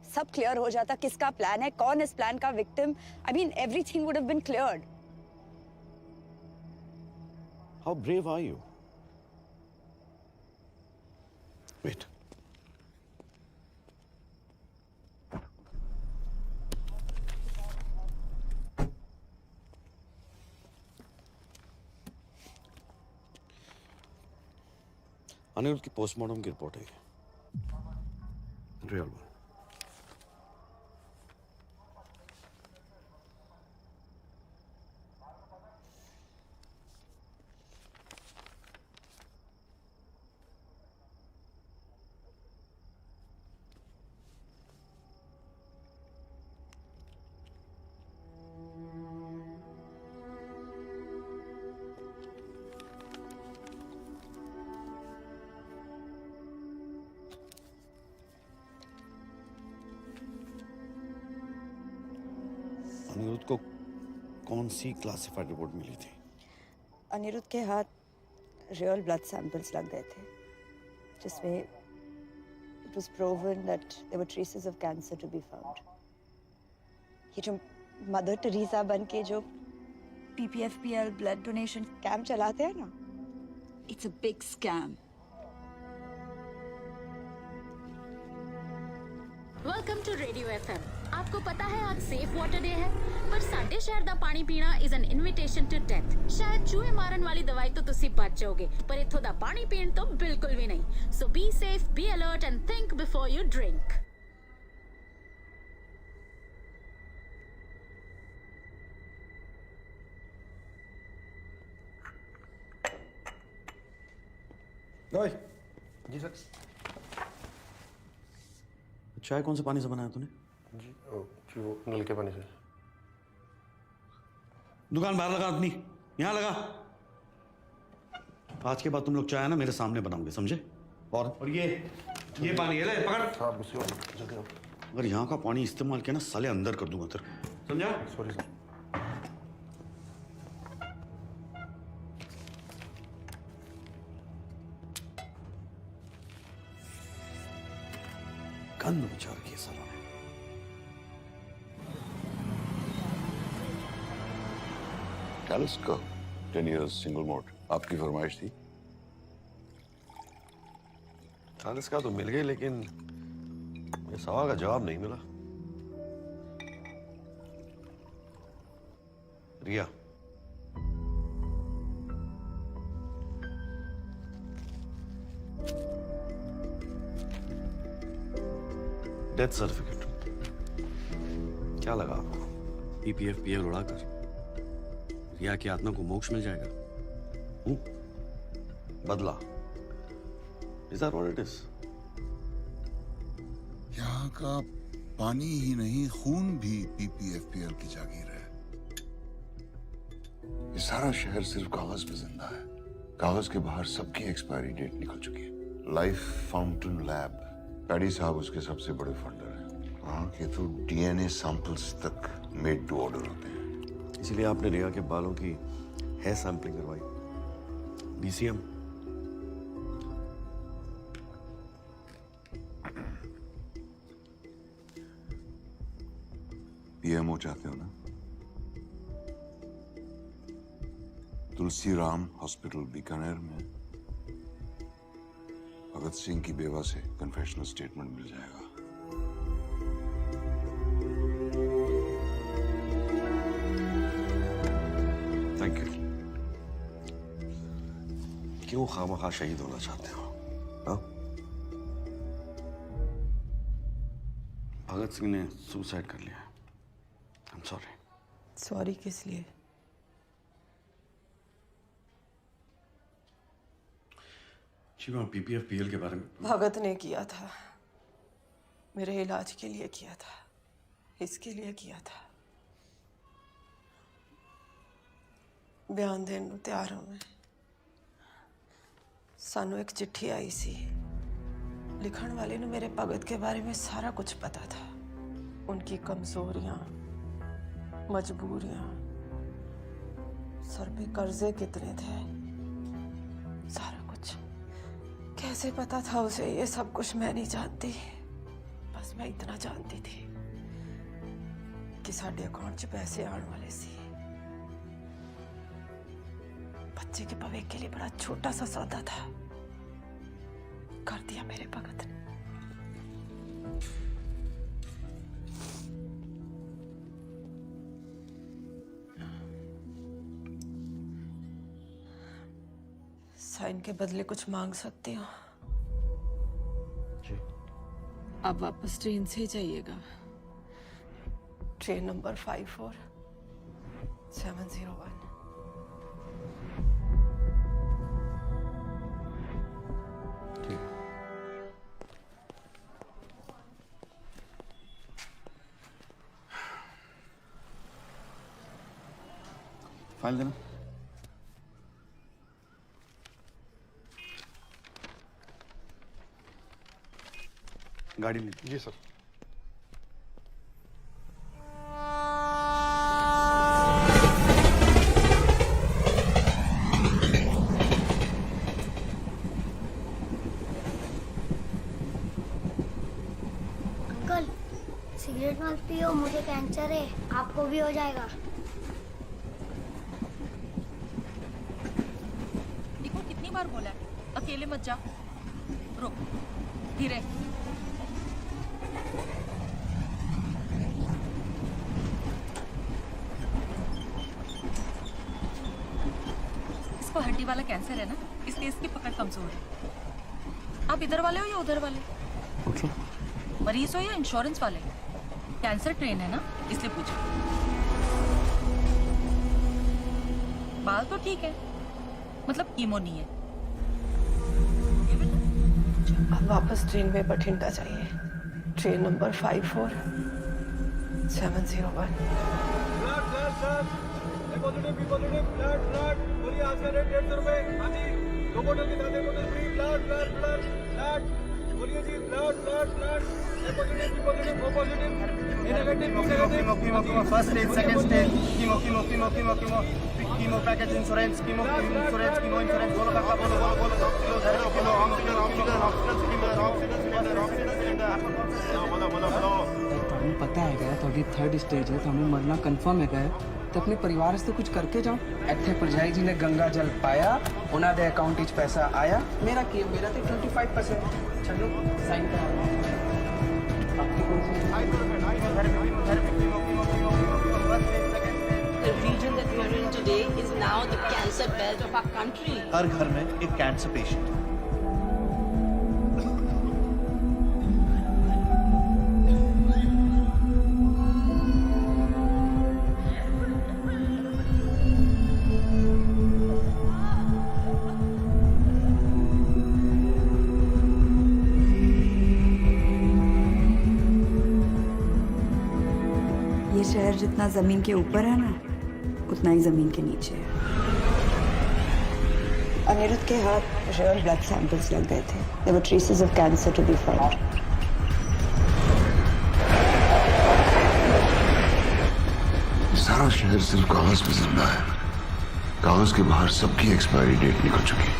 सब क्लियर हो जाता, किसका प्लान है, कौन इस प्लान का victim. I mean everything would have been cleared.
How brave are you? Wait, Aniruddh की पोस्टमार्टम की रिपोर्ट है रियल वन। अनिरुद्ध को कौन सी क्लासिफाइड रिपोर्ट मिली थी?
अनिरुद्ध के हाथ रियल ब्लड सैंपल्स लग गए थे, जिसमें it was proven that there were traces of cancer to be found. ये जो मदर टेरेसा बन के जो PPFPL ब्लड डोनेशन कैंप चलाते हैं ना, it's a big scam.
Welcome to radio FM। आपको पता है आज सेफ वाटर डे है, पर साडे शहर दा पानी पीना is an invitation to death. शायद चूहे मारन वाली दवाई तो तुसी बच जाओगे, पर इथों दा पानी पीण तो बिल्कुल भी नहीं। So be safe, be alert and think before you drink.
ओए जी सर। चाय कौन से पानी से बनाया तूने?
जी वो नल के पानी से।
दुकान बाहर लगा आदमी, यहाँ लगा। आज के बाद तुम लोग चाय ना मेरे सामने बनाओगे, समझे? और ये पानी है, ले पकड़।
हाँ गुस्से जल्दी आओ।
अगर यहाँ का पानी इस्तेमाल किया ना साले अंदर कर दूंगा तेरे, समझा?
Sorry sir.
गंद बचा रखी है सालों ने।
कैलिस का 10 years सिंगल मोड आपकी फरमाइश थी।
40 का तो मिल गई, लेकिन ये सवाल का जवाब नहीं मिला।
रिया, डेथ सर्टिफिकेट क्या लगा आपको? PPFPL उड़ाकर रिया की आत्मा को मोक्ष मिल जाएगा? बदला, is that what it is?
यहाँ का पानी ही नहीं, खून भी PPFPL की जागीर है। ये सारा शहर सिर्फ कागज पे जिंदा है। कागज के बाहर सबकी एक्सपायरी डेट निकल चुकी है। लाइफ फाउंटेन लैब, पैडी साहब उसके सबसे बड़े फंडर हैं। वहाँ के तो DNA सैंपल्स तक मेड टू ऑर्डर होते हैं।
इसलिए आपने रिया के बालों की हेयर सैंपलिंग करवाई? BCM?
PMO चाहते हो ना? तुलसी राम हॉस्पिटल बीकानेर में भगत सिंह की बेवा से कन्फेशनल स्टेटमेंट मिल जाएगा।
Thank you. क्यों खामखा शहीद होना चाहते हो? हाँ? भगत सिंह ने सुसाइड कर लिया। आई एम सॉरी।
सॉरी किस लिए?
शिवा, PPFPL के बारे में
भगत ने किया था, मेरे इलाज के लिए किया था, इसके लिए किया था। बयान देने ਨੂੰ ਤਿਆਰ ਹਾਂ ਮੈਂ। ਸਾਨੂੰ एक चिट्ठी आई सी। लिखण वाले ने मेरे भगत के बारे में सारा कुछ पता था, उनकी कमजोरियां, मजबूरियां, सर पे कर्जे कितने थे, सारा कुछ। कैसे पता था उसे ये सब कुछ? मैं नहीं जानती, बस
मैं इतना जानती थी कि साडे अकाउंट च पैसे आने वाले सी। बच्चे के भविष्य के लिए बड़ा छोटा सा सौदा था, कर दिया मेरे भगत ने। साइन के बदले कुछ मांग सकती हूँ? आप वापस ट्रेन से ही जाइएगा, ट्रेन नंबर 54701।
फाइल देना।
गाड़ी लीजिए।
जी सर।
अंकल, सिगरेट मत पियो, मुझे कैंसर है, आपको भी हो जाएगा।
देखो कितनी बार बोला है, अकेले मत जा। रुक, धीरे। इसको हड्डी वाला कैंसर है ना, इसलिए इसकी पकड़ कमजोर है। आप इधर वाले हो या उधर वाले? मरीज हो या इंश्योरेंस वाले? कैंसर ट्रेन है ना, इसलिए पूछो। बाल तो ठीक है, मतलब कीमो नहीं है।
अब वापस ट्रेन में बठिंडा जाइए, ट्रेन नंबर 54701।
बोलिए आज का रेट 150 रुपए। हाँ जी, 2 बोतल के साथ 1 बोतल free. Blood blood blood blood. बोलिए जी, blood blood blood. A positive, B positive, O positive, A negative, B negative. Chemo first stage, second stage, chemo chemo chemo chemo chemo chemo package insurance, chemo insurance, chemo insurance. बोलो काका, बोलो बोलो बोलो। Kilo oxygen oxygen oxygen cylinder, oxygen cylinder, oxygen cylinder. बोलो बोलो बोलो।
ਤੁਹਾਨੂੰ ਪਤਾ ਹੈਗਾ ਤੁਹਾਡੀ 3rd ਸਟੇਜ ਹੈ, ਤੁਹਾਨੂੰ ਮਰਨਾ ਕਨਫਰਮ ਹੈਗਾ ਤੇ ਆਪਣੇ ਪਰਿਵਾਰ ਵਾਸਤੇ ਕੁਝ ਕਰਕੇ ਜਾਓ। ਇੱਥੇ ਪਰਜਾਈ ਜੀ ਨੇ ਗੰਗਾ ਜਲ ਪਾਇਆ, ਉਹਨਾਂ ਦੇ ਅਕਾਊਂਟ ਵਿੱਚ ਪੈਸਾ ਆਇਆ। ਮੇਰਾ ਕੀ, ਮੇਰਾ ਤੇ 25%। ਚਲੋ ਸਾਈਨ ਕਰਾ ਲਓ।
The region that we are in today is now the cancer belt of our country.
हर घर में एक कैंसर पेशेंट।
ये शहर जितना जमीन के ऊपर है ना, उतना ही जमीन के नीचे है। अनिरुद्ध के हाथ रियल ब्लड सैंपल्स लग गए थे। There were traces of cancer to be found.
सारा शहर सिर्फ कागज पे जिंदा है, कागज के बाहर सबकी एक्सपायरी डेट निकल चुकी है।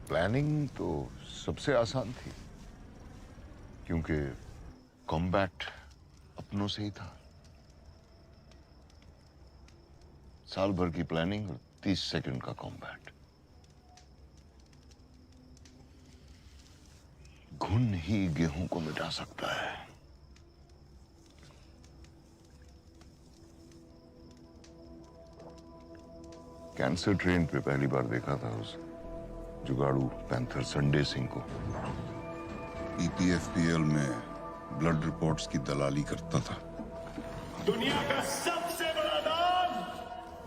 प्लानिंग तो सबसे आसान थी, क्योंकि कॉम्बैट अपनों से ही था। साल भर की प्लानिंग और 30 सेकंड का कॉम्बैट। घुन ही गेहूं को मिटा सकता है। कैंसर ट्रेन पे पहली बार देखा था उस जुगाड़ू पैंथर संडे सिंह को।
EPFPL में ब्लड रिपोर्ट्स की दलाली करता था।
दुनिया का सबसे बड़ा दान,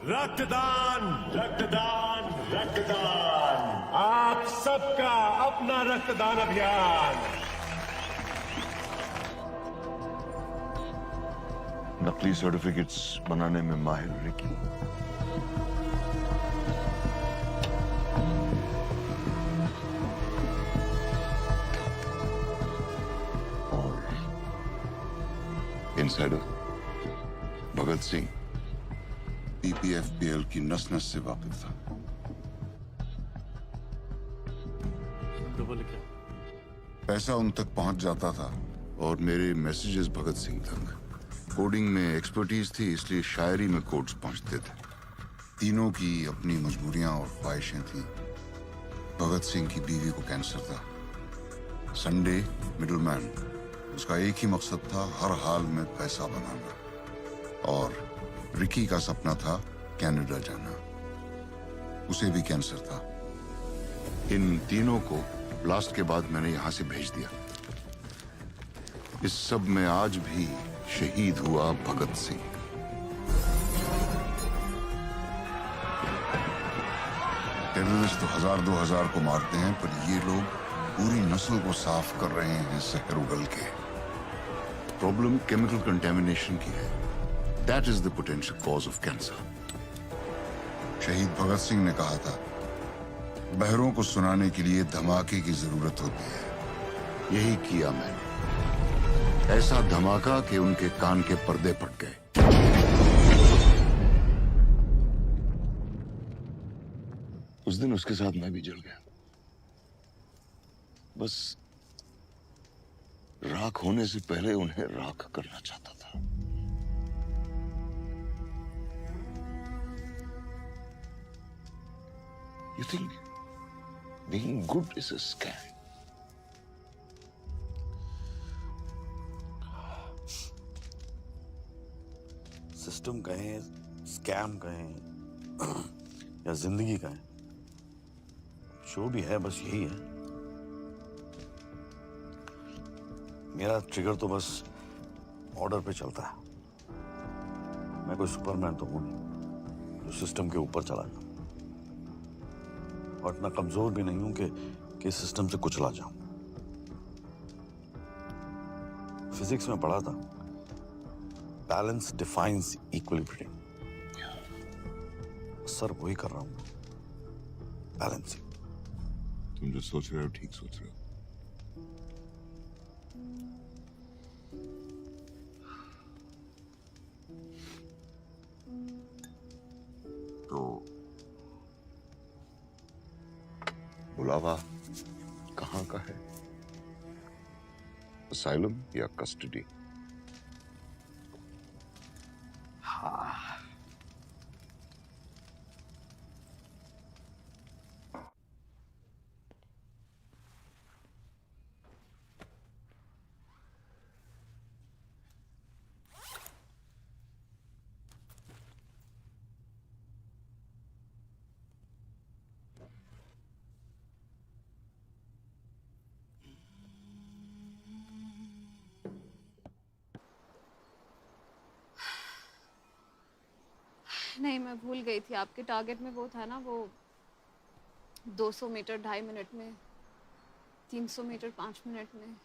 रक्तदान, रक्तदान, रक्तदान। आप सबका अपना रक्तदान अभियान।
नकली सर्टिफिकेट्स बनाने में माहिर Ricky.
Insider Bhagat Singh EPFPL की नस नस से वाकिफ था। पैसा उन तक पहुंच जाता था और मेरे मैसेजेस भगत सिंह तक। कोडिंग में एक्सपर्टीज थी, इसलिए शायरी में कोड्स पहुंचते थे। तीनों की अपनी मजबूरियां और ख्वाहिशें थीं। भगत सिंह की बीवी को कैंसर था। संडे मिडलमैन, उसका एक ही मकसद था, हर हाल में पैसा बनाना। और रिकी का सपना था कनाडा जाना, उसे भी कैंसर था।
इन तीनों को ब्लास्ट के बाद मैंने यहां से भेज दिया। इस सब में आज भी शहीद हुआ भगत सिंह।
टेररिस्ट तो 1000-2000 को मारते हैं, पर ये लोग पूरी नस्ल को साफ कर रहे हैं जहर उगल के।
प्रॉब्लम केमिकल कंटेमिनेशन की है। That is the potential cause of cancer.
शहीद भगत सिंह ने कहा था, बहरों को सुनाने के लिए धमाके की जरूरत होती है।
यही किया मैंने। ऐसा धमाका कि उनके कान के पर्दे फट गए। उस दिन उसके साथ मैं भी जल गया। बस राख होने से पहले उन्हें राख करना चाहता था। You think being good is a scam?
System कहें, स्कैम कहें या जिंदगी कहें, जो भी है बस यही है। मेरा ट्रिगर तो बस ऑर्डर पे चलता है। मैं कोई सुपरमैन तो हूं नहीं जो सिस्टम के ऊपर चला जाऊं, और इतना कमजोर भी नहीं हूं कि सिस्टम से कुचला जाऊं। फिजिक्स में पढ़ा था, बैलेंस डिफाइंस इक्विलिब्रियम। सर वही कर रहा हूं, बैलेंसिंग।
तुम जो सोच रहे हो ठीक सोच रहे हो। तो बुलावा कहाँ का है? असाइलम या कस्टडी?
हाँ,
नहीं, मैं भूल गई थी। आपके टारगेट में वो था ना, वो 200 मीटर 2.5 मिनट में, 300 मीटर 5 मिनट में,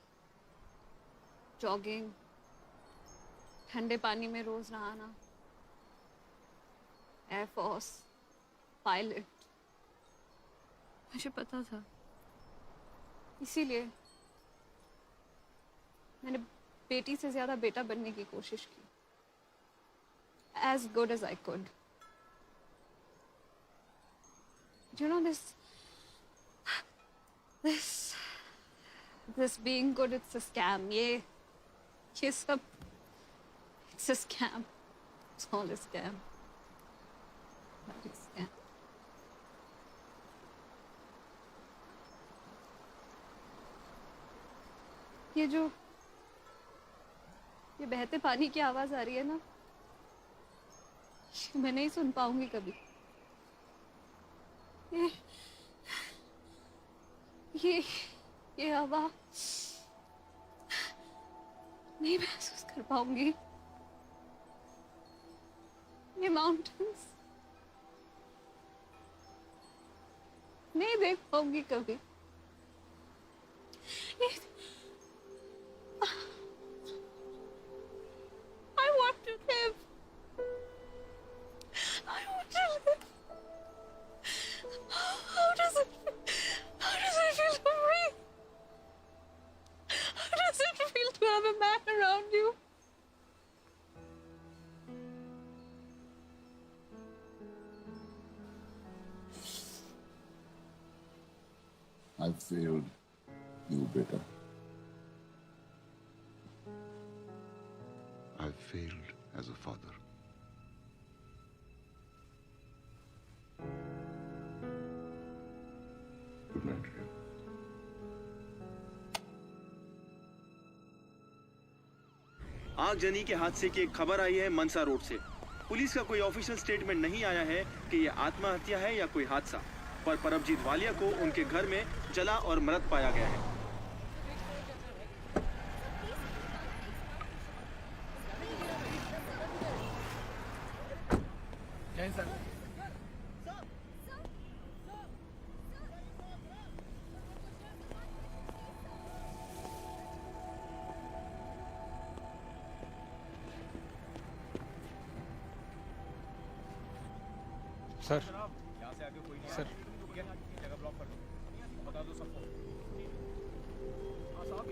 जॉगिंग, ठंडे पानी में रोज नहाना, एयरफोर्स, पायलट। मुझे पता था, इसीलिए मैंने बेटी से ज्यादा बेटा बनने की कोशिश की, as good as I could. You know, this this being good, it's a scam. ये सब, it's a scam. It's all a scam. Bloody scam. ये बहते पानी की आवाज आ रही है ना, मैं नहीं सुन पाऊंगी कभी। ये हवा नहीं महसूस कर पाऊंगी। ये माउंटेन्स नहीं देख पाऊंगी कभी। I want to live. I want to live. How does it feel to breathe? How does it feel to have a man around you?
I failed you, beta. I failed as a father. Good night, Ria.
आगजनी के हादसे की एक खबर आई है मनसा रोड से। पुलिस का कोई ऑफिशियल स्टेटमेंट नहीं आया है कि यह आत्महत्या है या कोई हादसा, पर परमजीत वालिया को उनके घर में जला और मृत पाया गया है।
सर,
यहाँ से आगे कोई नहीं
सर।
ठीक है, जगह ब्लॉक कर दो, बता दो सबको। हाँ साहब,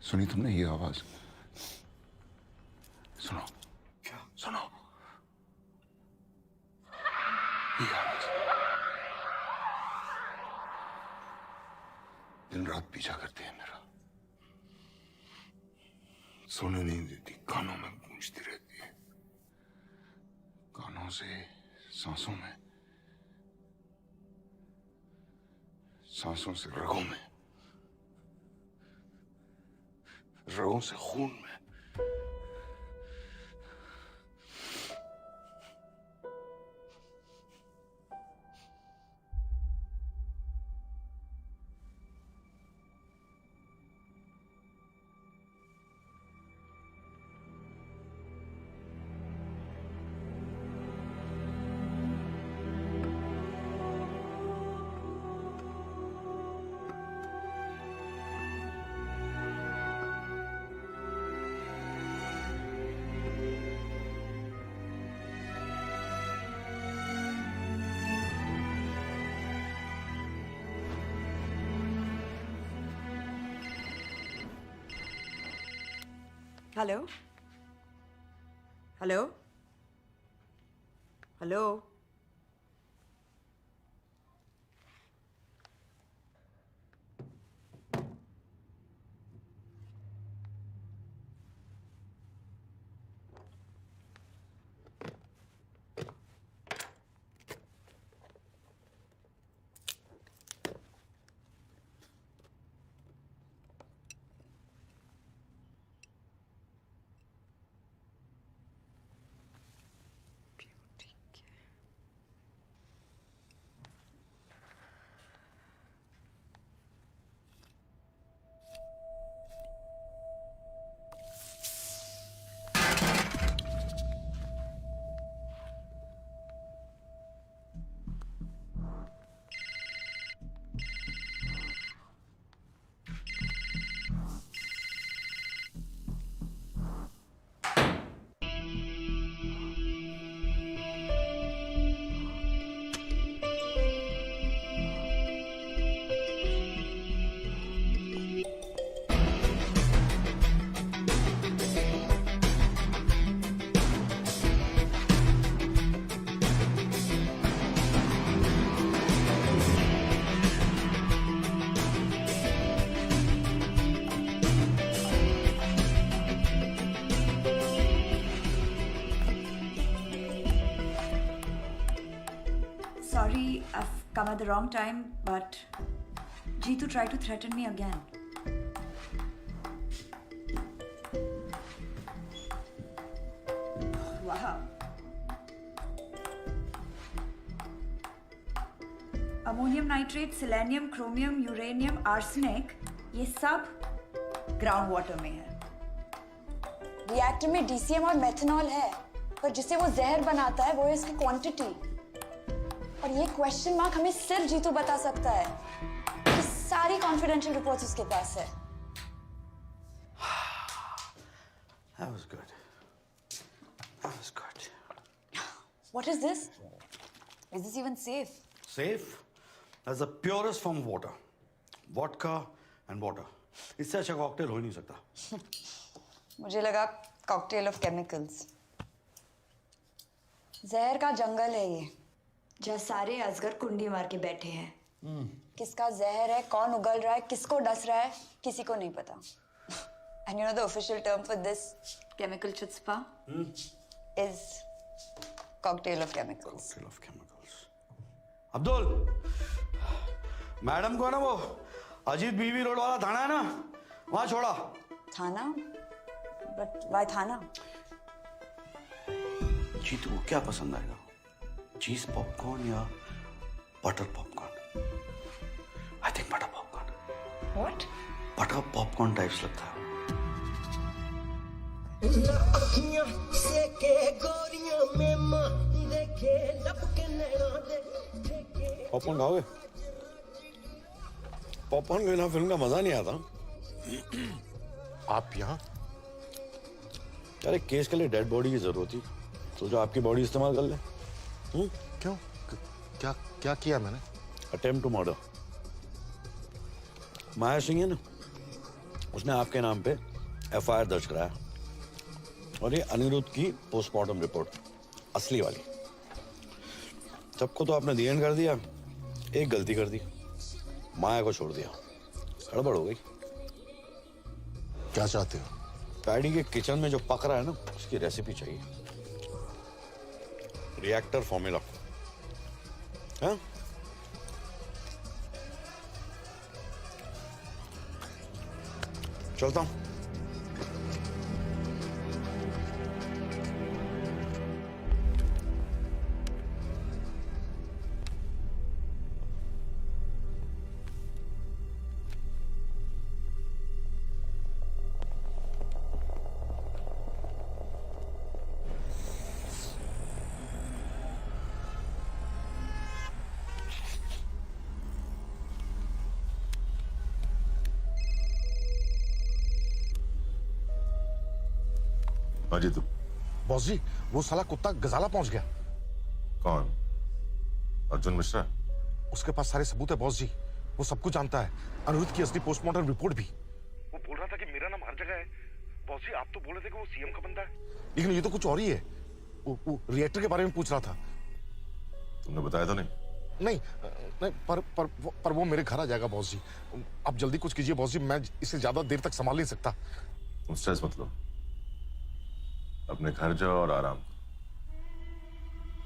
सुनी तुमने ये आवाज? सुनो।
क्या?
सुनो। ये आवाज दिन रात पीछा करती है मेरा, सोने नहीं देती, कानों में गूंजती रहती है, कानों से सांसों में, सांसों से रगों में, रगों से खून में।
Hello hello hello
Sorry, I've come at the wrong time, but Jeetu tried to threaten me again. Wow. Ammonium nitrate, selenium, chromium, uranium, arsenic, ये सब ग्राउंड वाटर में है। रिएक्टर में डीसीएम और मेथनॉल है, पर जिसे वो जहर बनाता है वो है इसकी क्वांटिटी। और ये क्वेश्चन मार्क हमें सिर्फ जीतू बता सकता है कि सारी कॉन्फिडेंशियल रिपोर्ट्स उसके पास है।
That was good. That was good.
What is this? Is this even safe?
Safe? That's the purest form of water. Vodka and water. इससे अच्छा कॉकटेल हो ही नहीं सकता।
मुझे लगा कॉकटेल ऑफ केमिकल्स। जहर का जंगल है ये, जहाँ सारे अजगर कुंडी मार के बैठे हैं। किसका जहर है, कौन उगल रहा है, किसको डस रहा है, किसी को नहीं पता। And you know the official term for this chemical chutzpah is cocktail of chemicals.
Cocktail of chemicals. Abdul, madam को है ना वो अजीत बीवी रोड वाला थाना है ना, वहां छोड़ा।
थाना? But why थाना?
जीतू को क्या पसंद आएगा, चीज पॉपकॉर्न या butter popcorn? I think butter popcorn.
What?
Butter popcorn types लगता है।
पॉपकॉर्न खाओगे? पॉपकॉर्न के बिना फिल्म का मजा नहीं आता।
आप यहाँ?
यार एक केस के लिए डेड बॉडी की जरूरत थी, सोचो आपकी बॉडी इस्तेमाल कर ले।
क्यों? क्या क्या किया मैंने?
Attempt to murder. Maya Singh है ना, उसने आपके नाम पे एफआईआर दर्ज कराया और ये अनिरुद्ध की पोस्टमार्टम रिपोर्ट असली वाली। सबको तो आपने दी कर दिया, एक गलती कर दी, माया को छोड़ दिया, गड़बड़ हो गई।
क्या चाहते हो?
पैडी के किचन में जो पक रहा है ना, उसकी रेसिपी चाहिए, रिएक्टर फॉर्मूला। हाँ? चलता हूं।
अजीत,
बॉस जी, वो साला कुत्ता गजाला पहुंच गया।
कौन? अर्जुन मिश्रा?
उसके पास सारे सबूत है बॉस जी, वो सब कुछ जानता है, अनिरुद्ध की असली पोस्टमार्टम रिपोर्ट भी। वो बोल रहा था कि मेरा नाम हर जगह है। बॉस जी, आप तो बोल रहे थे कि वो सीएम का बंदा है, लेकिन ये तो कुछ और ही है। वो रिएक्टर के बारे में पूछ रहा था।
तुमने बताया तो नहीं?
नहीं, पर वो मेरे घर आ जाएगा बॉस जी। आप जल्दी कुछ कीजिए बॉस जी, मैं इसे ज्यादा देर तक संभाल नहीं सकता।
तुम स्ट्रेस मत लो, अपने घर जाओ और आराम करो,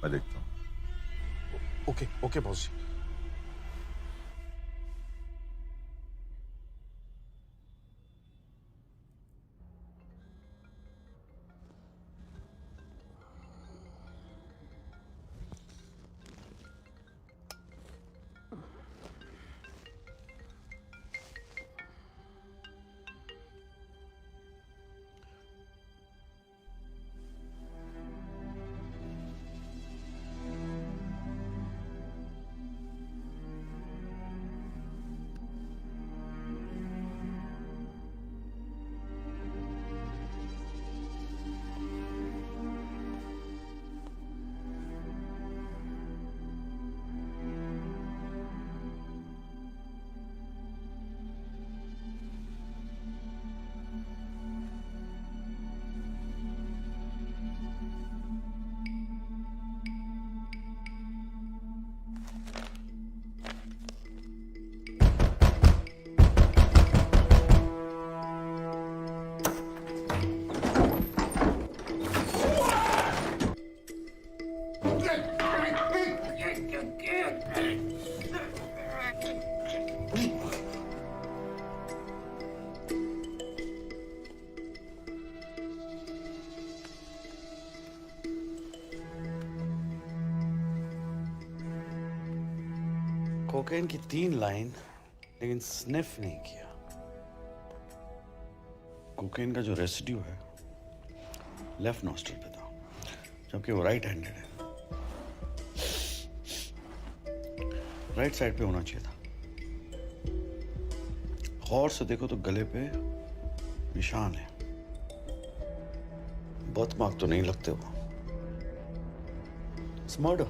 मैं देखता हूं।
ओके ओके बॉस जी।
कोकेन की 3 लाइन, लेकिन स्निफ नहीं किया। कोकेन का जो रेसिड्यू है लेफ्ट नॉस्ट्रल पे था, जबकि वो राइट हैंडेड है। राइट साइड पे होना चाहिए था। गौर से देखो तो गले पे निशान है। बर्थ मार्क तो नहीं लगते वो। It's murder.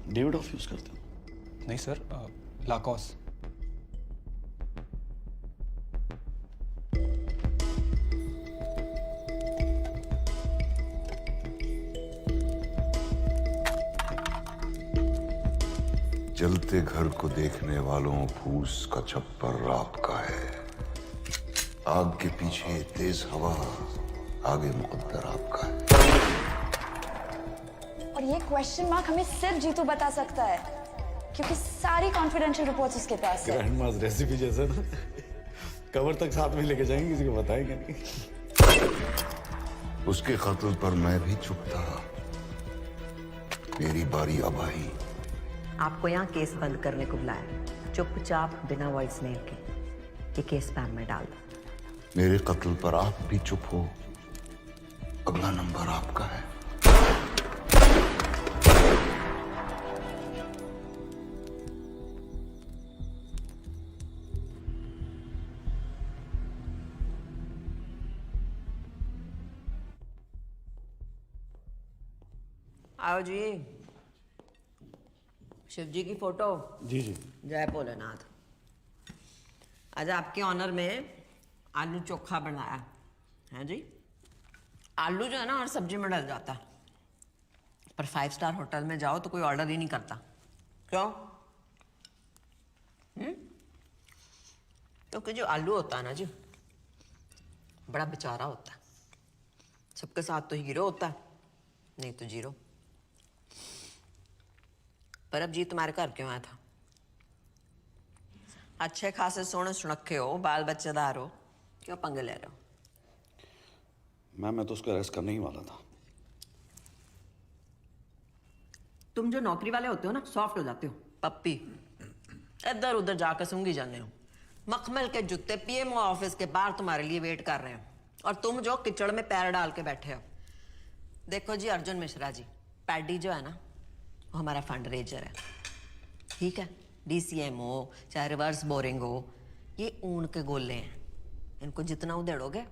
David of use करते हो?
नहीं सर, लाकॉस।
जलते घर को देखने वालों फूस का छप्पर आपका है। आग के पीछे तेज हवा, आगे मुकद्दर आपका है।
और ये क्वेश्चन मार्क हमें सिर्फ जीतू बता सकता है, क्योंकि सारी कॉन्फिडेंशियल रिपोर्ट्स उसके पास है।
ग्रैंड मास रेसिपी जैसे ना, कवर तक साथ में लेके जाएंगे, किसी को बताएंगे नहीं।
उसके कत्ल पर मैं भी चुप था। मेरी बारी अब आई।
आपको यहाँ केस बंद करने को बुलाया, चुपचाप बिना वॉइस मेल के ये केस स्पैम में डाल दो।
मेरे कत्ल पर आप भी चुप हो, अगला नंबर आपका है।
आओ जी। शिव जी की फोटो।
जी जी।
जय भोलेनाथ। आज आपके ऑनर में आलू चोखा बनाया है जी। आलू जो है ना हर सब्जी में डल जाता है, पर 5 स्टार होटल में जाओ तो कोई ऑर्डर ही नहीं करता। क्यों? क्योंकि जो आलू होता है ना जी, बड़ा बेचारा होता है। सबके साथ तो हीरो होता है, नहीं तो जीरो। पर अब जी तुम्हारे घर क्यों आया था? अच्छे खासे सोने सुनखे हो, बाल बच्चेदार हो, क्यों पंगे ले रहे हो?
मैम मैं तो उसको अरेस्ट करने ही वाला था।
तुम जो नौकरी वाले होते हो ना, सॉफ्ट हो जाते हो, पप्पी। इधर उधर जाकर सूंघी जाने हो। मखमल के जूते पीएमओ ऑफिस के बाहर तुम्हारे लिए वेट कर रहे हो, और तुम जो कीचड़ में पैर डाल के बैठे हो। देखो जी अर्जुन मिश्रा जी, पैडी जो है ना वो हमारा फंड रेजर है, ठीक है। DCM हो चाहे रिवर्स बोरिंग हो, ये ऊन के गोले हैं। इनको जितना उधेड़ोगे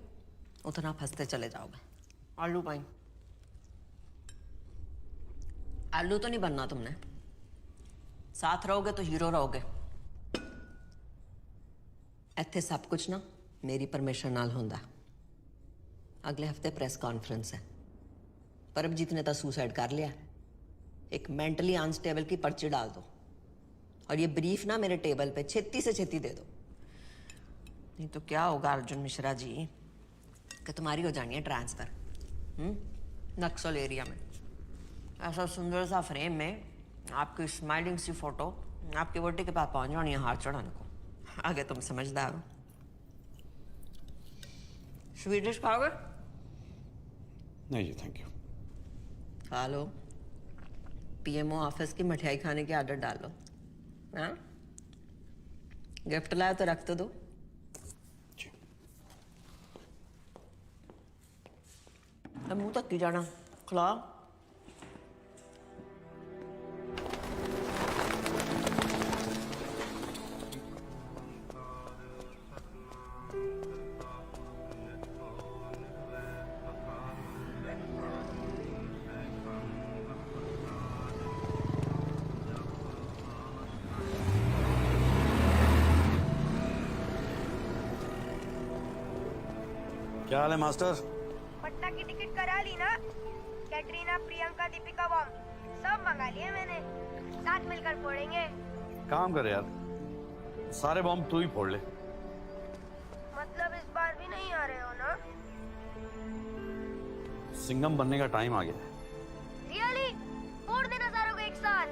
उतना फंसते चले जाओगे। आलू पाई। आलू तो नहीं बनना तुमने, साथ रहोगे तो हीरो रहोगे। इत्थे सब कुछ ना मेरी परमिशन नाल होंदा। अगले हफ्ते प्रेस कॉन्फ्रेंस है। परमजीत ने तो सुसाइड कर लिया। एक मेंटली अनस्टेबल की पर्ची डाल दो, और ये ब्रीफ ना मेरे टेबल पे छेती से छेती दे दो। नहीं तो क्या होगा अर्जुन मिश्रा जी कि तुम्हारी हो जानी है ट्रांसफर नक्सल एरिया में। ऐसा सुंदर सा फ्रेम में आपकी स्माइलिंग सी फोटो आपकी वोटी के पास पहुंच जानी है हाथ चढ़ाने को। आगे तुम समझदार हो। स्वीट डिश खाओगे?
नहीं जी थैंक यू।
खा लो। PMO ऑफिस की मठियाई खाने की आदत डाल लो। हाँ? गिफ्ट लाया तो रख तो दो। अब मुंह तक की जाना, खिला।
क्या हाल है मास्टर?
पटना की टिकट करा ली ना? कैटरीना, प्रियंका, दीपिका बॉम्ब सब मंगा लिए मैंने। साथ मिलकर फोड़ेंगे।
काम कर यार, सारे बॉम्ब तू ही फोड़ ले।
मतलब इस बार भी नहीं आ रहे हो ना?
सिंघम बनने का टाइम आ गया है।
रियली फोड़ देना सारों को एक साथ।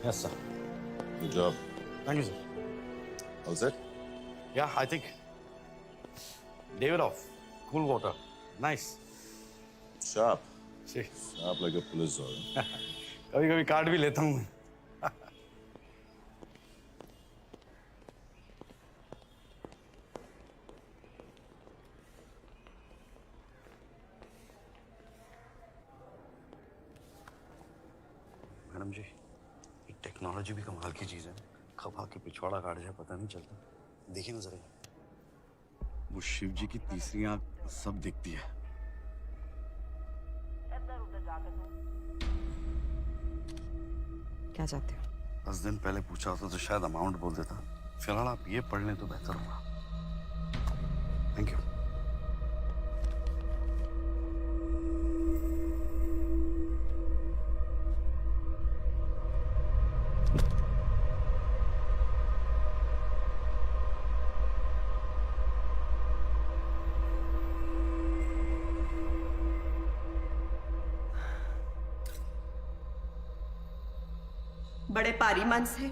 Yes, sir.
Good job.
Thank you, sir.
All set?
Yeah, I think. Davidoff, cool water. Nice.
Sharp.
See.
Sharp like a police dog.
कभी-कभी काट भी लेता हूँ। मैडम जी, ये टेक्नोलॉजी भी कमाल की चीज है। कब आके पिछवाड़ा काट जाए पता नहीं चलता। देखिए ना जरा, वो शिव जी की तीसरी आंख सब दिखती है।
क्या चाहते हो?
10 दिन पहले पूछा होता तो शायद अमाउंट बोल देता। फिलहाल आप ये पढ़ लें तो बेहतर होगा। Thank you.
बड़े भारी मन से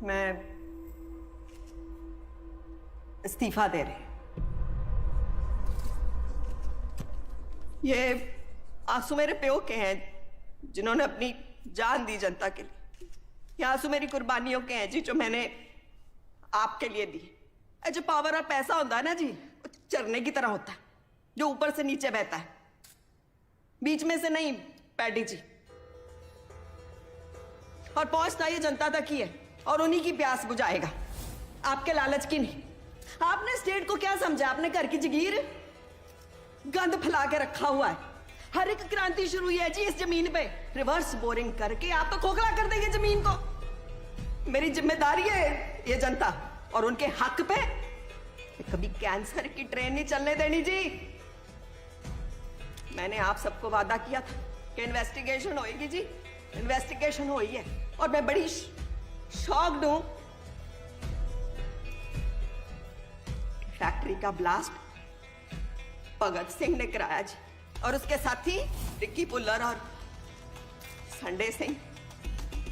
मैं इस्तीफा दे रही। ये आंसू मेरे प्यो के हैं जिन्होंने अपनी जान दी जनता के लिए। ये आंसू मेरी कुर्बानियों के हैं जी, जो मैंने आपके लिए दी। जो पावर और पैसा होता है ना जी, वो चरने की तरह होता है जो ऊपर से नीचे बहता है, बीच में से नहीं। पैडी जी, और पहुंचता ये जनता तक ही है और उन्हीं की प्यास बुझाएगा, आपके लालच की नहीं। आपने स्टेट को क्या समझा? आपने घर की जगीर गंद फैला के रखा हुआ है। हर एक क्रांति शुरू हुई है जी इस जमीन पे। रिवर्स बोरिंग करके आप तो खोखला कर देंगे जमीन को। मेरी जिम्मेदारी है ये जनता और उनके हक पे कभी कैंसर की ट्रेन नहीं चलने देनी जी। मैंने आप सबको वादा किया था कि इन्वेस्टिगेशन होएगी जी। इन्वेस्टिगेशन हुई है और मैं बड़ी शॉक्ड हूं। फैक्ट्री का ब्लास्ट भगत सिंह ने कराया जी, और उसके साथी रिक्की पुल्लर और संडे सिंह,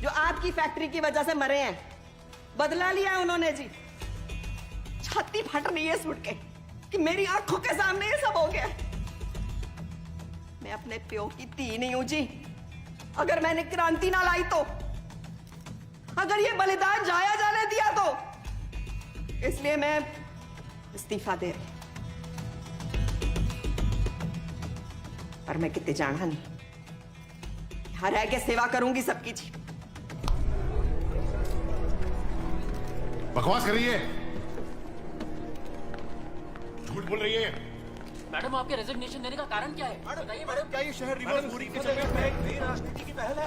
जो आपकी फैक्ट्री की वजह से मरे हैं। बदला लिया उन्होंने जी। छाती फट रही है सुन के कि मेरी आंखों के सामने ये सब हो गया। मैं अपने प्यो की धी नहीं हूं जी। अगर मैंने क्रांति ना लाई तो, अगर ये बलिदान जाया जाने दिया तो, इसलिए मैं इस्तीफा दे रही। पर मैं कितने जाना नहीं, यहां रह के सेवा करूंगी सबकी जी।
बकवास कर रही है, झूठ बोल रही है।
मैडम, आपके रेजिग्नेशन देने का कारण क्या है? बताइए मैडम।
क्या ये शहर रिवर्स बोरिंग के चक्कर में एक नई राजनीति की पहल है?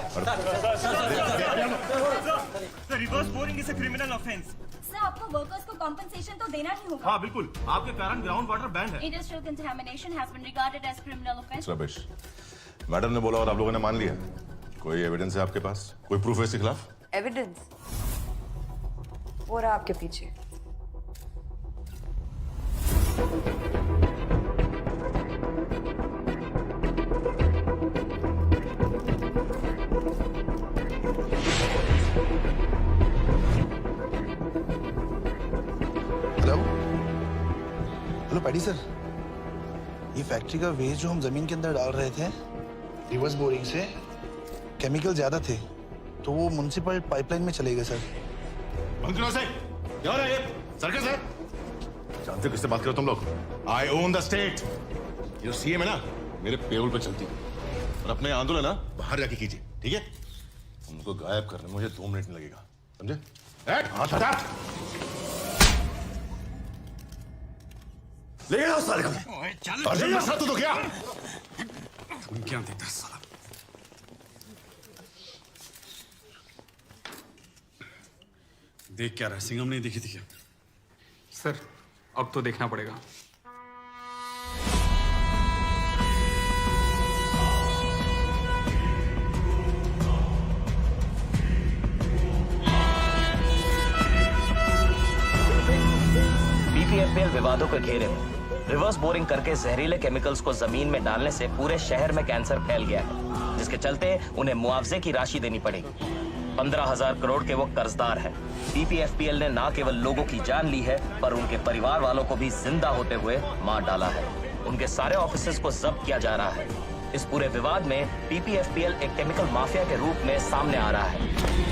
Reverse boring is a criminal offence.
Sir, आपको वर्कर्स को कॉम्पेंसेशन तो देना ही होगा।
हाँ बिल्कुल, आपके कारण ग्राउंड वाटर बैंड है।
Industrial contamination has been regarded as criminal offence.
Rubbish, madam ने बोला और आप लोगों ने मान लिया। कोई एविडेंस है आपके पास? कोई प्रूफ है इसके खिलाफ?
एविडेंस वो रहा आपके पीछे।
हेलो पैडी सर, ये फैक्ट्री का वेस्ट जो हम जमीन के अंदर डाल रहे थे रिवर्स बोरिंग से, केमिकल ज्यादा थे तो वो म्युनिसिपल पाइपलाइन में चले गए सर।
क्या है ये? सर्कस है? जानते हो किससे बात करो तुम लोग? आई ओन द स्टेट। ये सीएम है ना, मेरे पेरोल पे चलती है। और अपने आंदोलन ना बाहर जाके कीजिए, ठीक है? उनको गायब करने में मुझे 2 मिनट नहीं लगेगा, समझे? हाथ हटा। ले आओ साले को। अर्जुन मसला तो क्या?
तुम क्या देता है साला? देख क्या रहा? सिंघम नहीं दिखी थी क्या?
सर, अब तो देखना पड़ेगा।
विवादों के घेरे में। रिवर्स बोरिंग करके जहरीले केमिकल्स को जमीन में डालने से पूरे शहर में कैंसर फैल गया है, जिसके चलते उन्हें मुआवजे की राशि देनी पड़ेगी। 15,000 करोड़ के वो कर्जदार हैं। पीपीएफपीएल ने न केवल लोगों की जान ली है, पर उनके परिवार वालों को भी जिंदा होते हुए मार डाला है। उनके सारे ऑफिसेज को जब्त किया जा रहा है। इस पूरे विवाद में पीपीएफपीएल एक केमिकल माफिया के रूप में सामने आ रहा है।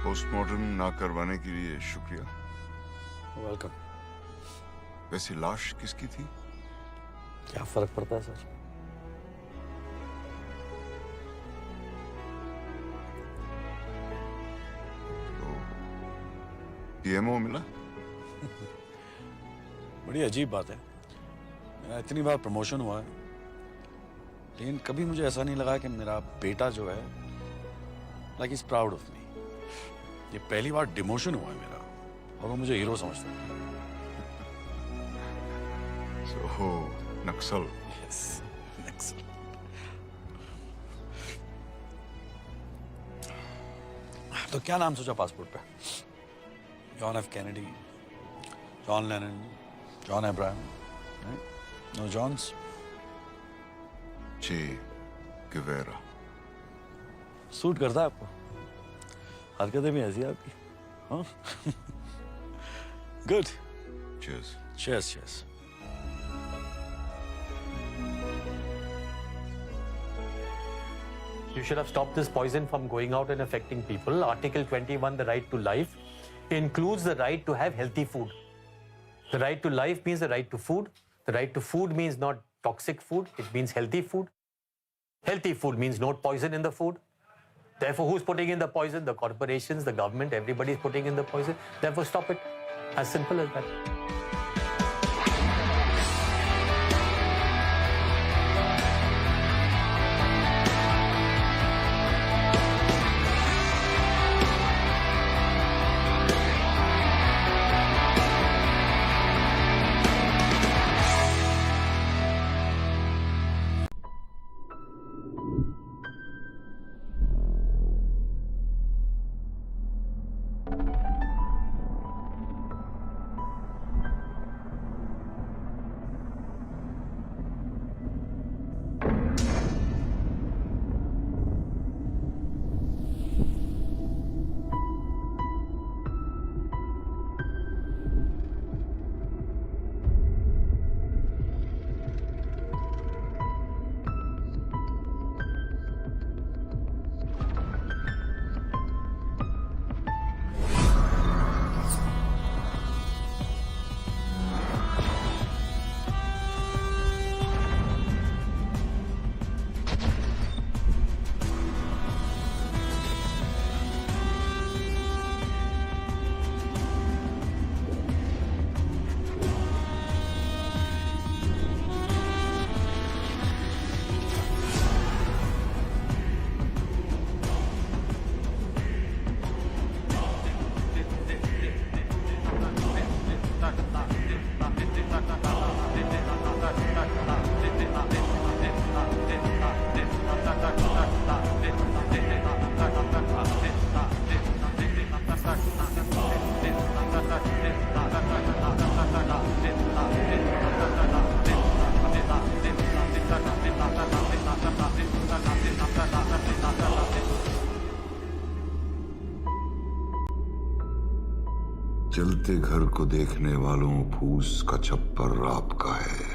पोस्टमार्टम ना करवाने के लिए शुक्रिया।
वेलकम।
वैसे लाश किसकी थी?
क्या फर्क पड़ता है सर?
तो पीएमओ मिला?
बड़ी अजीब बात है, मेरा इतनी बार प्रमोशन हुआ है, लेकिन कभी मुझे ऐसा नहीं लगा कि मेरा बेटा जो है like is proud of me. ये पहली बार डिमोशन हुआ है मेरा और वो मुझे हीरो समझता है।
So, नक्सल।
Yes, नक्सल। तो क्या नाम सोचा पासपोर्ट पे? John F Kennedy, John Lennon, John Abraham, no Johns?
Che Guevara.
Suit करता है आपको? हरकतें भी ऐसी आपकी, हाँ? Good.
Cheers.
Cheers, cheers.
You should have stopped this poison from going out and affecting people. Article 21, the right to life, includes the right to have healthy food. The right to life means the right to food. The right to food means not toxic food. It means healthy food. Healthy food means no poison in the food. Therefore, who's putting in the poison? The corporations, the government, everybody's putting in the poison. Therefore, stop it. As simple as that.
जलते घर को देखने वालों फूस का छप्पर आपका है।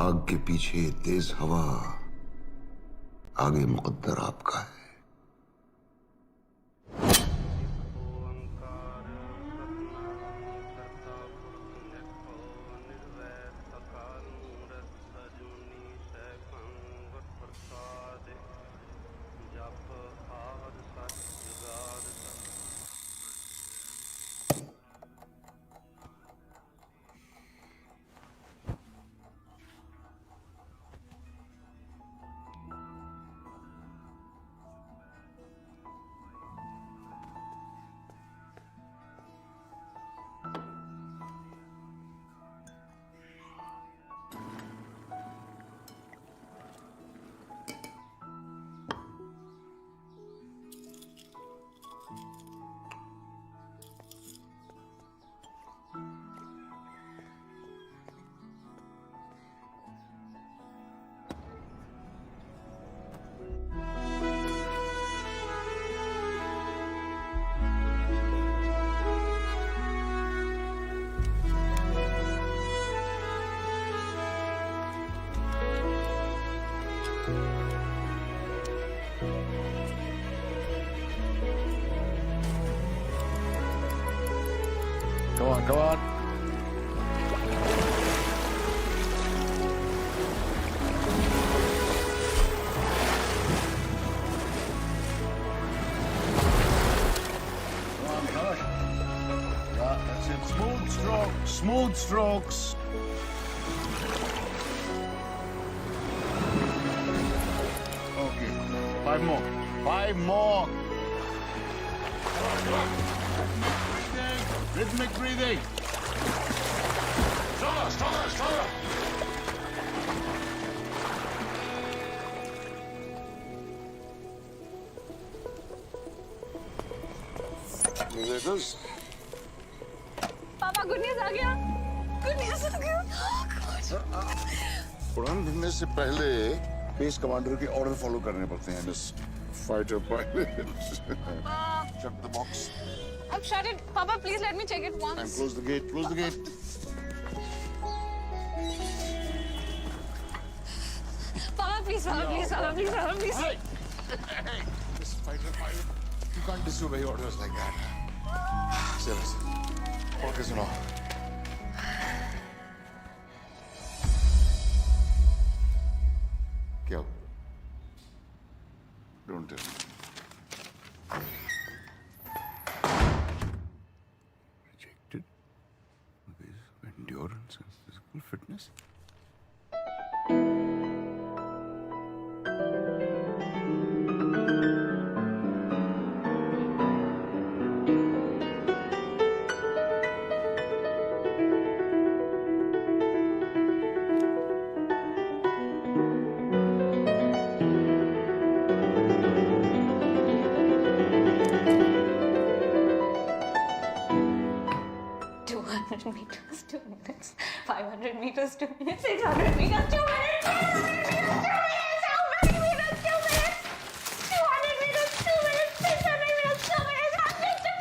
आग के पीछे तेज हवा, आगे मुकद्दर आपका है।
Come on, come on. Come on, come on. Yeah, that's it. Smooth strokes, smooth strokes. Okay, 5 more. 5 more. Come on. Rhythmic breathing. Stronger, stronger, stronger. Musicals.
पापा गुड न्यूज़ आ गया। गुड न्यूज़ आ गया।
उड़ान भरने से पहले बेस कमांडर के ऑर्डर फॉलो करने पड़ते हैं miss fighter pilot. Shut the box.
Shut it, Papa. Please let me check it once.
And close the gate. Close the gate.
Papa, please, Papa, please, Papa, please, Papa, please.
Hey, hey, this fighter pilot, you can't disobey orders like that. Seriously, focus on all.
क्या? Don't tell me. Endurance and physical fitness.
Meters, 2 minutes. 500 meters, 2 minutes. 600 meters, 2 minutes. 700 meters, 2 minutes. How many meters, 2 minutes? 200 meters, 2 minutes. 600 meters, 2 minutes. 100 meters,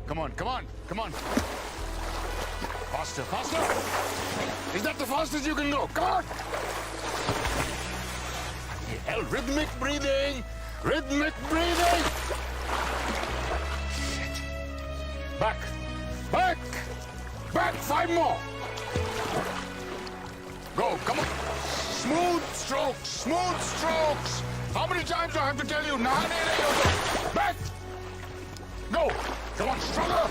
Come on, come on, come on. Faster, faster. Is that the fastest you can go? Come on. hell? Rhythmic breathing. Rhythmic breathing. Shit. Back. Back. Back. 5 more. Go. Come on. Smooth strokes. Smooth strokes. How many times do I have to tell you? Back. Go. Come on. Stronger.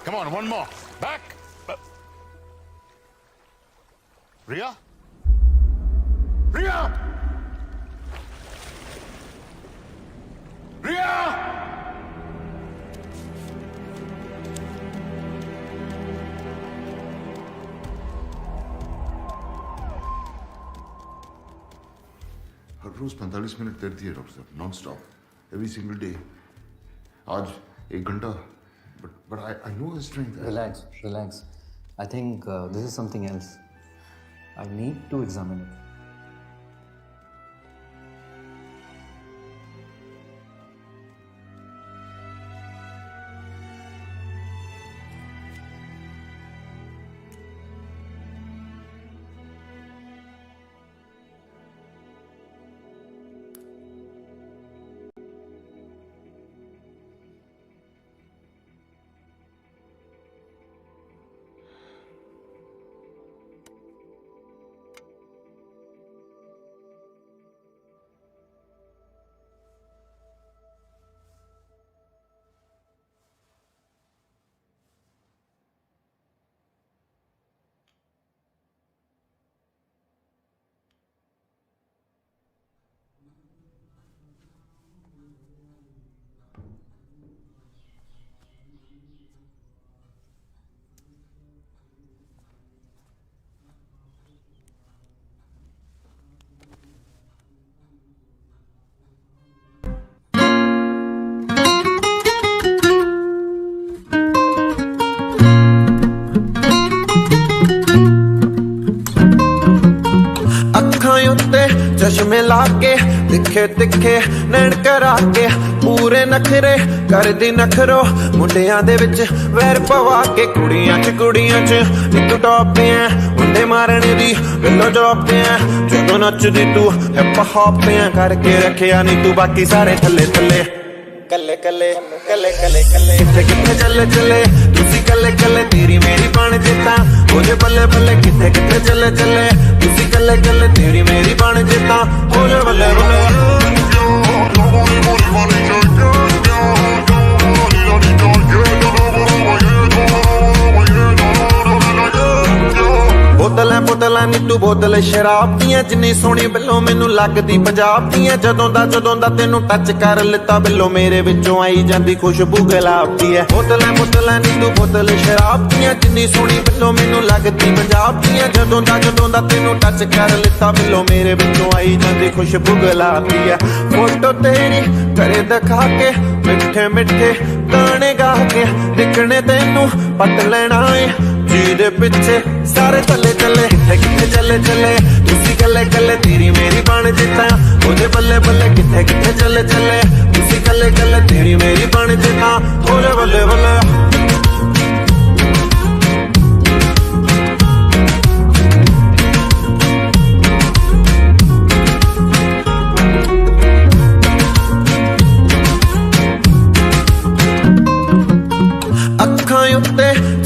Come on, one more. Back. Ria? Ria! Ria!
Her rose 45 minute करती है डॉक्टर साहब, non stop, every single day. आज 1 घंटा, but I know his strength.
Relax. I think this is something else. I need to examine it.
चश्मे लाके तिखे तिखे नैन करा के पूरे नखरे कर दी नखरो मुंडियां दे विच वैर पवा के कुड़ियां च नीतू टॉप पे है मुंडे मारने दी बिल्लो जॉब पे है जदों नचदी तू हिप हॉप पे करके रखिया नी तू बाकी सारे थल्ले थल्ले कल्ले कल्ले कल्ले कल्ले कल्ले किथे किथे चले चले तुसी कल्ले कल्ले तेरी मेरी बन जेता ओजे बल्ले बल्ले किथे किथे चले चले तुसी कल्ले कल्ले तेरी मेरी बन जेता ओजे बल्ले बल्ले बोतलें बोतलें नीतू बोतल शराब दियां जिन्नी सोहनी बिल्लो मैनू लगदी पंजाब दियां जदों दा तेनू टच कर लिता बिल्लो मेरे विचों आई जांदी खुशबू गुलाब दी है बोतलें बोतलें नीतू बोतल शराब दियां जिन्नी सोहनी बिल्लो मैनू लगदी पंजाब दियां जदों दा तेनू टच कर लिता बिल्लो मेरे विचों आई जांदी खुशबू गुलाब दी है फोटो तेरी करे दिखा के मिठे मिठे गाने गा के दिखने तेनू पट लेना है जी दे पिछे सारे चले चले किथे किथे चले चले तुसी कल्ले कल्ले तेरी मेरी बन जेता ओदे बल्ले बल्ले किथे किथे चले चले तुसी कल्ले कल्ले तेरी मेरी बन जेता ओदे बल्ले बल्ले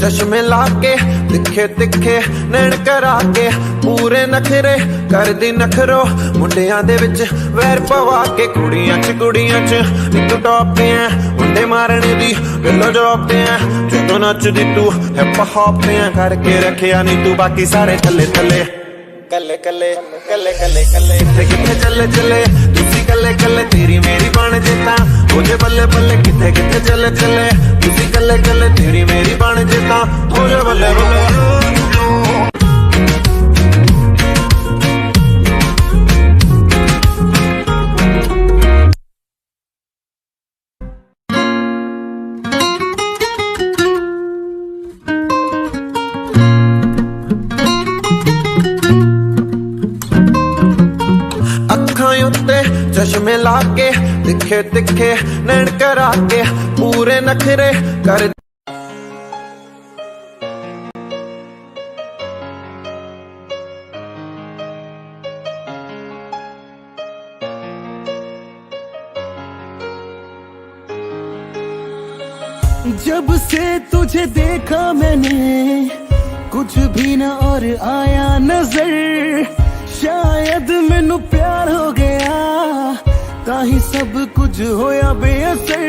चश्मे लाके तिखे तिखे नैन करा के पूरे नखरे कर दी नखरो मुंडियां दे विच वैर पवा के कुड़ियां च नीतू टॉप पे है मुंडे मारने दी बिल्लो जॉब पे है जदों नचदी तू हिप हॉप पे करके रखिया नी तू बाकी सारे थल्ले थल्ले कल्ले कल्ले कल्ले कल्ले कल्ले किथे किथे चले चले तुसी कल्ले कल्ले तेरी मेरी बन जेता ओजे बल्ले बल्ले किथे किथे चले चले तुसी कल्ले कल्ले तेरी मेरी बन जेता ओजे बल्ले बल्ले चश्मे लाके तिखे तिखे नैन करा के पूरे नखरे कर
जब से तुझे देखा मैंने कुछ भी न और आया नजर शायद मैनू प्यार हो गया ताही सब कुछ होया बेअसर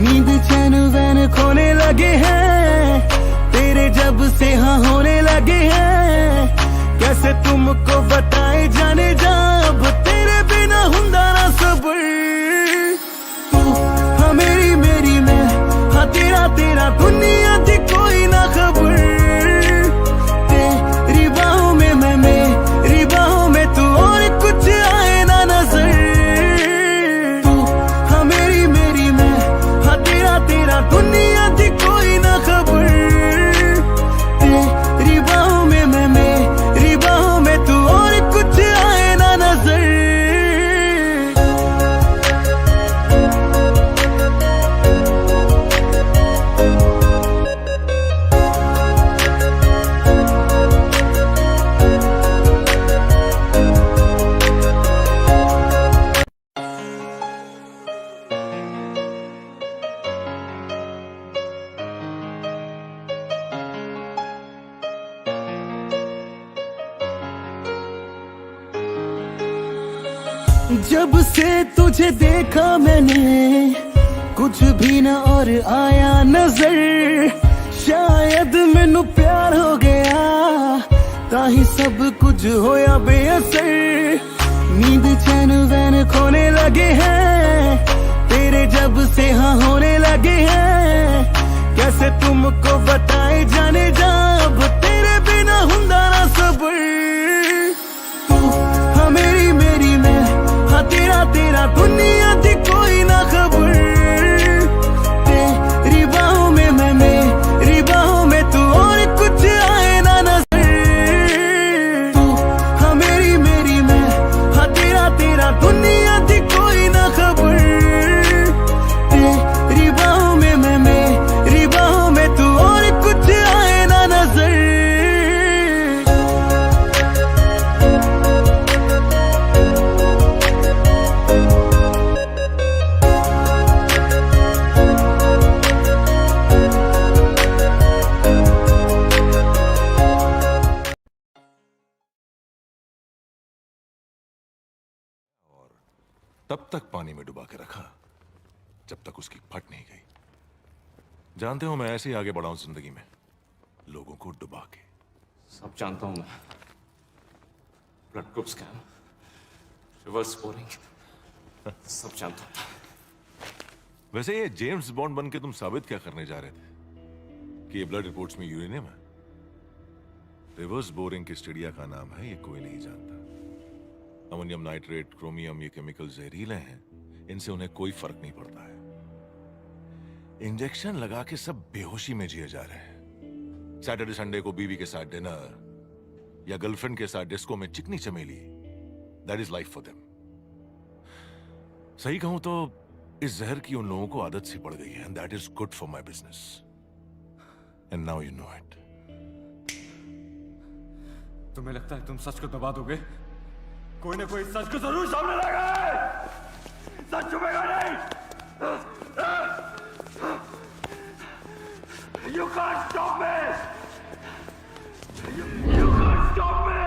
नींद चैन वैन खोने लगे हैं तेरे जब से हाँ होने लगे हैं कैसे तुमको बताए जाने जा अब तेरे बिना हुंदा ना सब्र तू हाँ मेरी मेरी मैं हाँ तेरा तेरा दुनिया दी कोई ना खबर तेरी बाहों में मैं मेरी बाहों में तू और कुछ आए ना नजर तू हाँ मेरी मेरी मैं हाँ तेरा तेरा दुनिया दी कोई ना खबर तेरी बाहों में मैं मेरी बाहों में तू और कुछ आए ना नजर जब से तुझे देखा मैंने कुछ भी न और आया नजर शायद मैनू प्यार हो गया ताही सब कुछ होया बेअसर नींद चैन वैन खोने लगे हैं तेरे जब से हाँ होने लगे हैं कैसे तुमको बताए जाने जा अब तेरे बिना हुंदा ना सब्र तू हाँ मेरी मेरी मैं हाँ तेरा तेरा दुनिया दी कोई ना खबर तेरी बाहों में मैं मेरी बाहों में तू और कुछ आए ना नजर तू हाँ मेरी मेरी मैं हाँ तेरा तेरा दुनिया दी कोई ना खबर तेरी बाहों में मैं मेरी बाहों में तू और कुछ आए ना नजर
तब तक पानी में डुबा के रखा जब तक उसकी फट नहीं गई। जानते हो मैं ऐसे ही आगे बढ़ा हूं जिंदगी में लोगों को डुबा के।
सब जानता हूं मैं। Blood group scam, reverse boring, सब जानता हूं।
वैसे ये जेम्स बॉन्ड बन के तुम साबित क्या करने जा रहे थे कि ये ब्लड रिपोर्ट्स में यूरेनियम है? रिवर्स बोरिंग की स्टडिया का नाम है, ये कोई नहीं जानता। अमोनियम नाइट्रेट, क्रोमियम, ये केमिकल जहरीले हैं, इनसे उन्हें कोई फर्क नहीं पड़ता है। इंजेक्शन लगा के सब बेहोशी में जिए जा रहे हैं। सैटरडे संडे को बीवी के साथ डिनर या गर्लफ्रेंड के साथ डिस्को में चिकनी चमेली, that is life for them. सही कहूं तो इस जहर की उन लोगों को आदत सी पड़ गई है, and that is good for my business, and now you know it.
तुम्हें लगता है तुम सच को दबा दोगे? कोई ना कोई सच को जरूर सामने लाएगा। सच छुपेगा नहीं। You can't stop me. You can't stop me.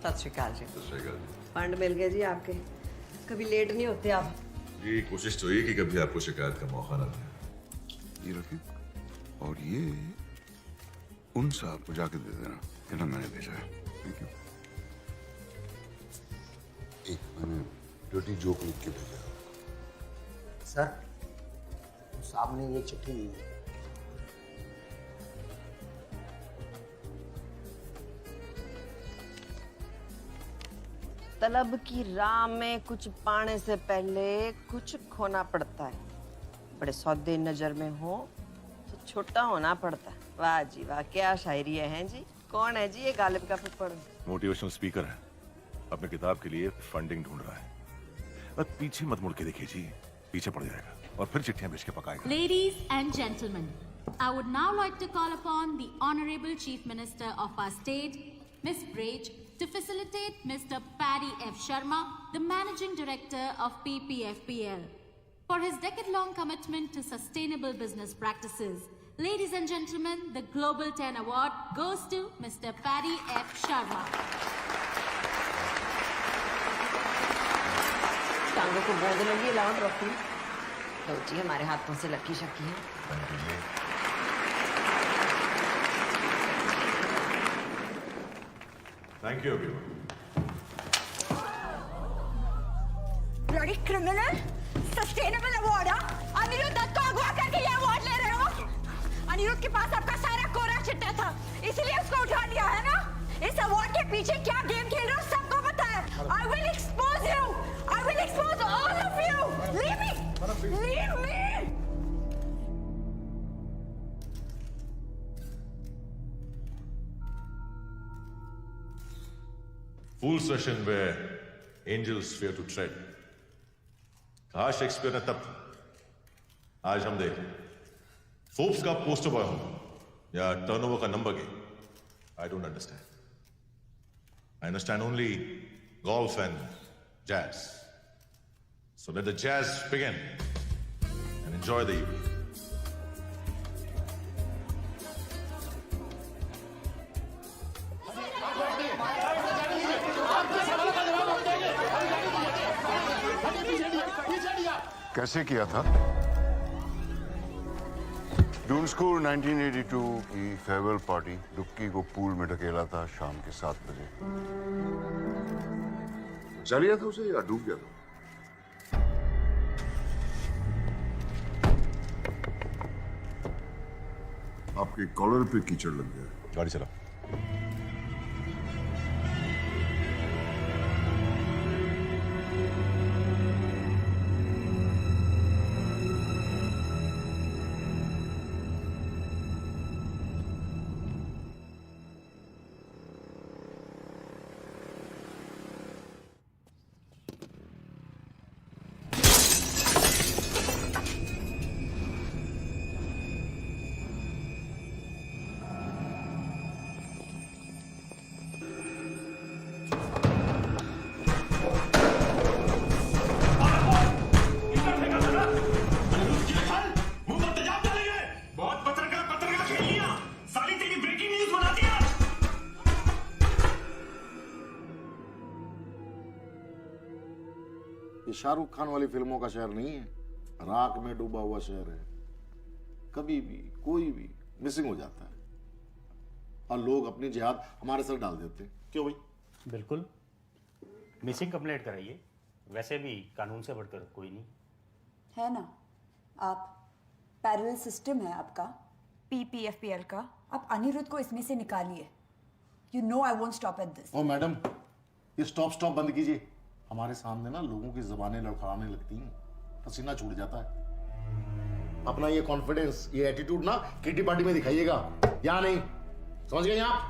सत श्री अकाल जी। फंड मिल गए जी आपके। कभी लेट नहीं होते आप।
जी कोशिश तो ये कि कभी आपको शिकायत का मौका ना मिले।
ये रखिए, और ये उन साहब को जाके दे देना, ये ना मैंने भेजा है। Thank you. एक मैंने ड्यूटी जोक लिख के भेजा।
सर सामने ये चिट्ठी ली है।
तलब की राह में कुछ पाने से पहले कुछ खोना पड़ता है। बड़े सौदे नजर में हो तो छोटा होना पड़ता है। वाह जी वाह, क्या शायरी है जी। कौन है जी ये गालिब का फुफ्फड़?
मोटिवेशनल स्पीकर है, अपने किताब के लिए फंडिंग ढूंढ रहा है। बस पीछे मत मुड़ के देखिए जी, पीछे पड़ जाएगा और फिर चिट्ठियां भेज के पकाएगा।
Ladies and gentlemen, I would now like to call upon the Honorable Chief Minister of our state, Ms. Braj, to facilitate Mr. Paddy F. Sharma, the Managing Director of PPFPL, for his decade-long commitment to sustainable business practices. Ladies and gentlemen, the Global 10 Award goes to Mr. Paddy F. Sharma.
टांगों को बोझ लगी, लाओ ट्रॉफी। लो जी, हमारे हाथों से लकी शक्की है।
Thank you everyone.
Bloody criminal, sustainable award. Aniruddh Dutt को अगवा करके ये अवार्ड ले रहे हो? अनिरुद्ध के पास आपका सारा कोरा चिट्टा था, इसलिए उसको उठा लिया है ना? इस अवार्ड के पीछे क्या गेम खेल रहे हो सबको पता है। I will expose you. I will expose all of you. Leave me. Leave me.
Fools rush in where angels fear to tread. कहा शेक्सपियर ने तब, आज हम देख फोर्ब्स का पोस्टर बॉय हूं या टर्नओवर का number game. I don't understand. I understand only golf and jazz. So let the jazz begin and enjoy the evening.
कैसे किया था? डून स्कूल 1982 की फेयरवेल पार्टी, डुक्की को पूल में ढकेला था शाम के 7 बजे। बचा लिया था उसे या डूब गया था? आपके कॉलर पे कीचड़ लग गया।
गाड़ी चला।
ये शाहरुख खान वाली फिल्मों का शहर नहीं है, राख में डूबा हुआ शहर है। कभी भी कोई भी मिसिंग हो जाता है और लोग अपनी जिहाद हमारे सर डाल देते हैं। क्यों भाई?
बिल्कुल, मिसिंग कंप्लेंट कराइए, वैसे भी कानून से बढ़कर कोई नहीं
है ना। आप पैरेलल सिस्टम है आपका PPFPL का, आप अनिरुद्ध को इसमें से निकालिए। You know I won't stop at this.
Oh madam, ये स्टॉप बंद कीजिए। हमारे सामने ना लोगों की जबानें लड़खड़ाने लगती हैं, पसीना छूट जाता है। अपना ये कॉन्फिडेंस, ये एटीट्यूड ना किटी पार्टी में दिखाइएगा, या नहीं? समझ गए आप?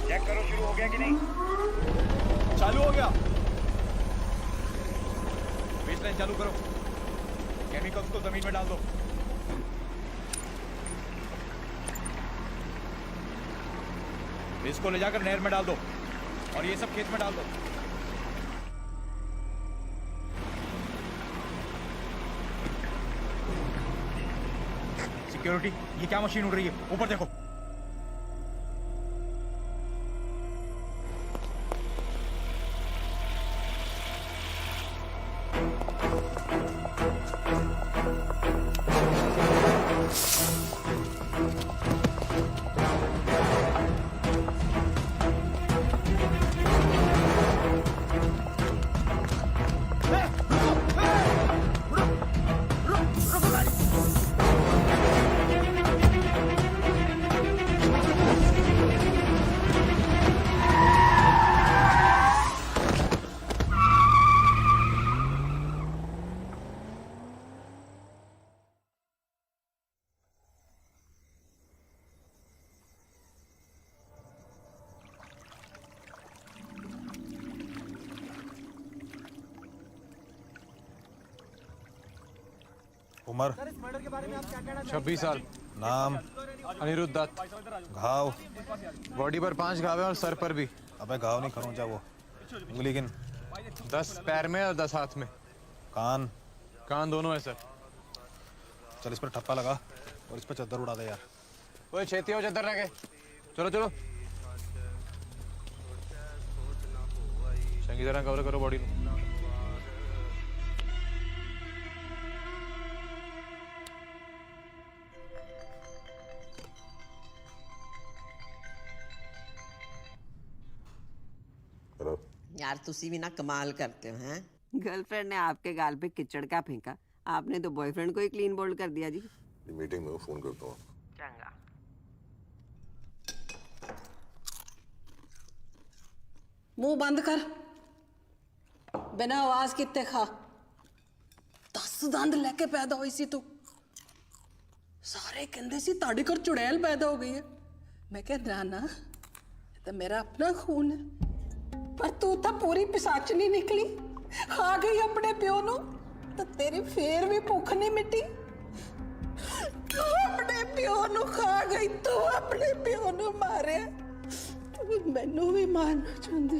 चेक करो शुरू हो गया कि नहीं। चालू हो गया। बेसलाइन चालू करो। केमिकल्स को जमीन में डाल दो। इसको ले जाकर नहर में डाल दो और ये सब खेत में डाल दो।
सिक्योरिटी, ये क्या मशीन उड़ रही है? ऊपर देखो।
उम्र
26 साल।
नाम
अनिरुद्ध दत्त।
घाव
बॉडी पर 5 घाव है और सर पर भी।
अबे घाव नहीं खरोंचा वो। उंगली गिन।
10 पैर में और 10 हाथ में।
कान
दोनों है सर।
चल इस पर ठप्पा लगा और इस पर चद्दर उड़ा दे यार।
ओए छेती हो चद्दर लगे। चलो चलो चंगी तरह कवर करो बॉडी को।
यार तुसी भी ना कमाल करते हो हैं। गर्लफ्रेंड ने आपके गाल पे किचड़ का फेंका, आपने तो बॉयफ्रेंड को ही क्लीन बोल्ड कर दिया जी।
मीटिंग में फोन करता हूँ।
चंगा।
मुंह बंद कर, बिना आवाज किते खा। 10 दंद लेके पैदा हुई सी तू। सारे कहंदे सी ताड़े घर चुड़ैल पैदा हो गई है। मैं कह ना ये तो मेरा अपना खून है, पर तू तो पूरी पिसाचनी निकली। खा गई अपने प्यो नू, तो तेरी फेर भी भुख नहीं मिटी। तू अपने प्यो नू खा गई, तू अपने प्यो नू मारे, मैनू भी मारना चाहती।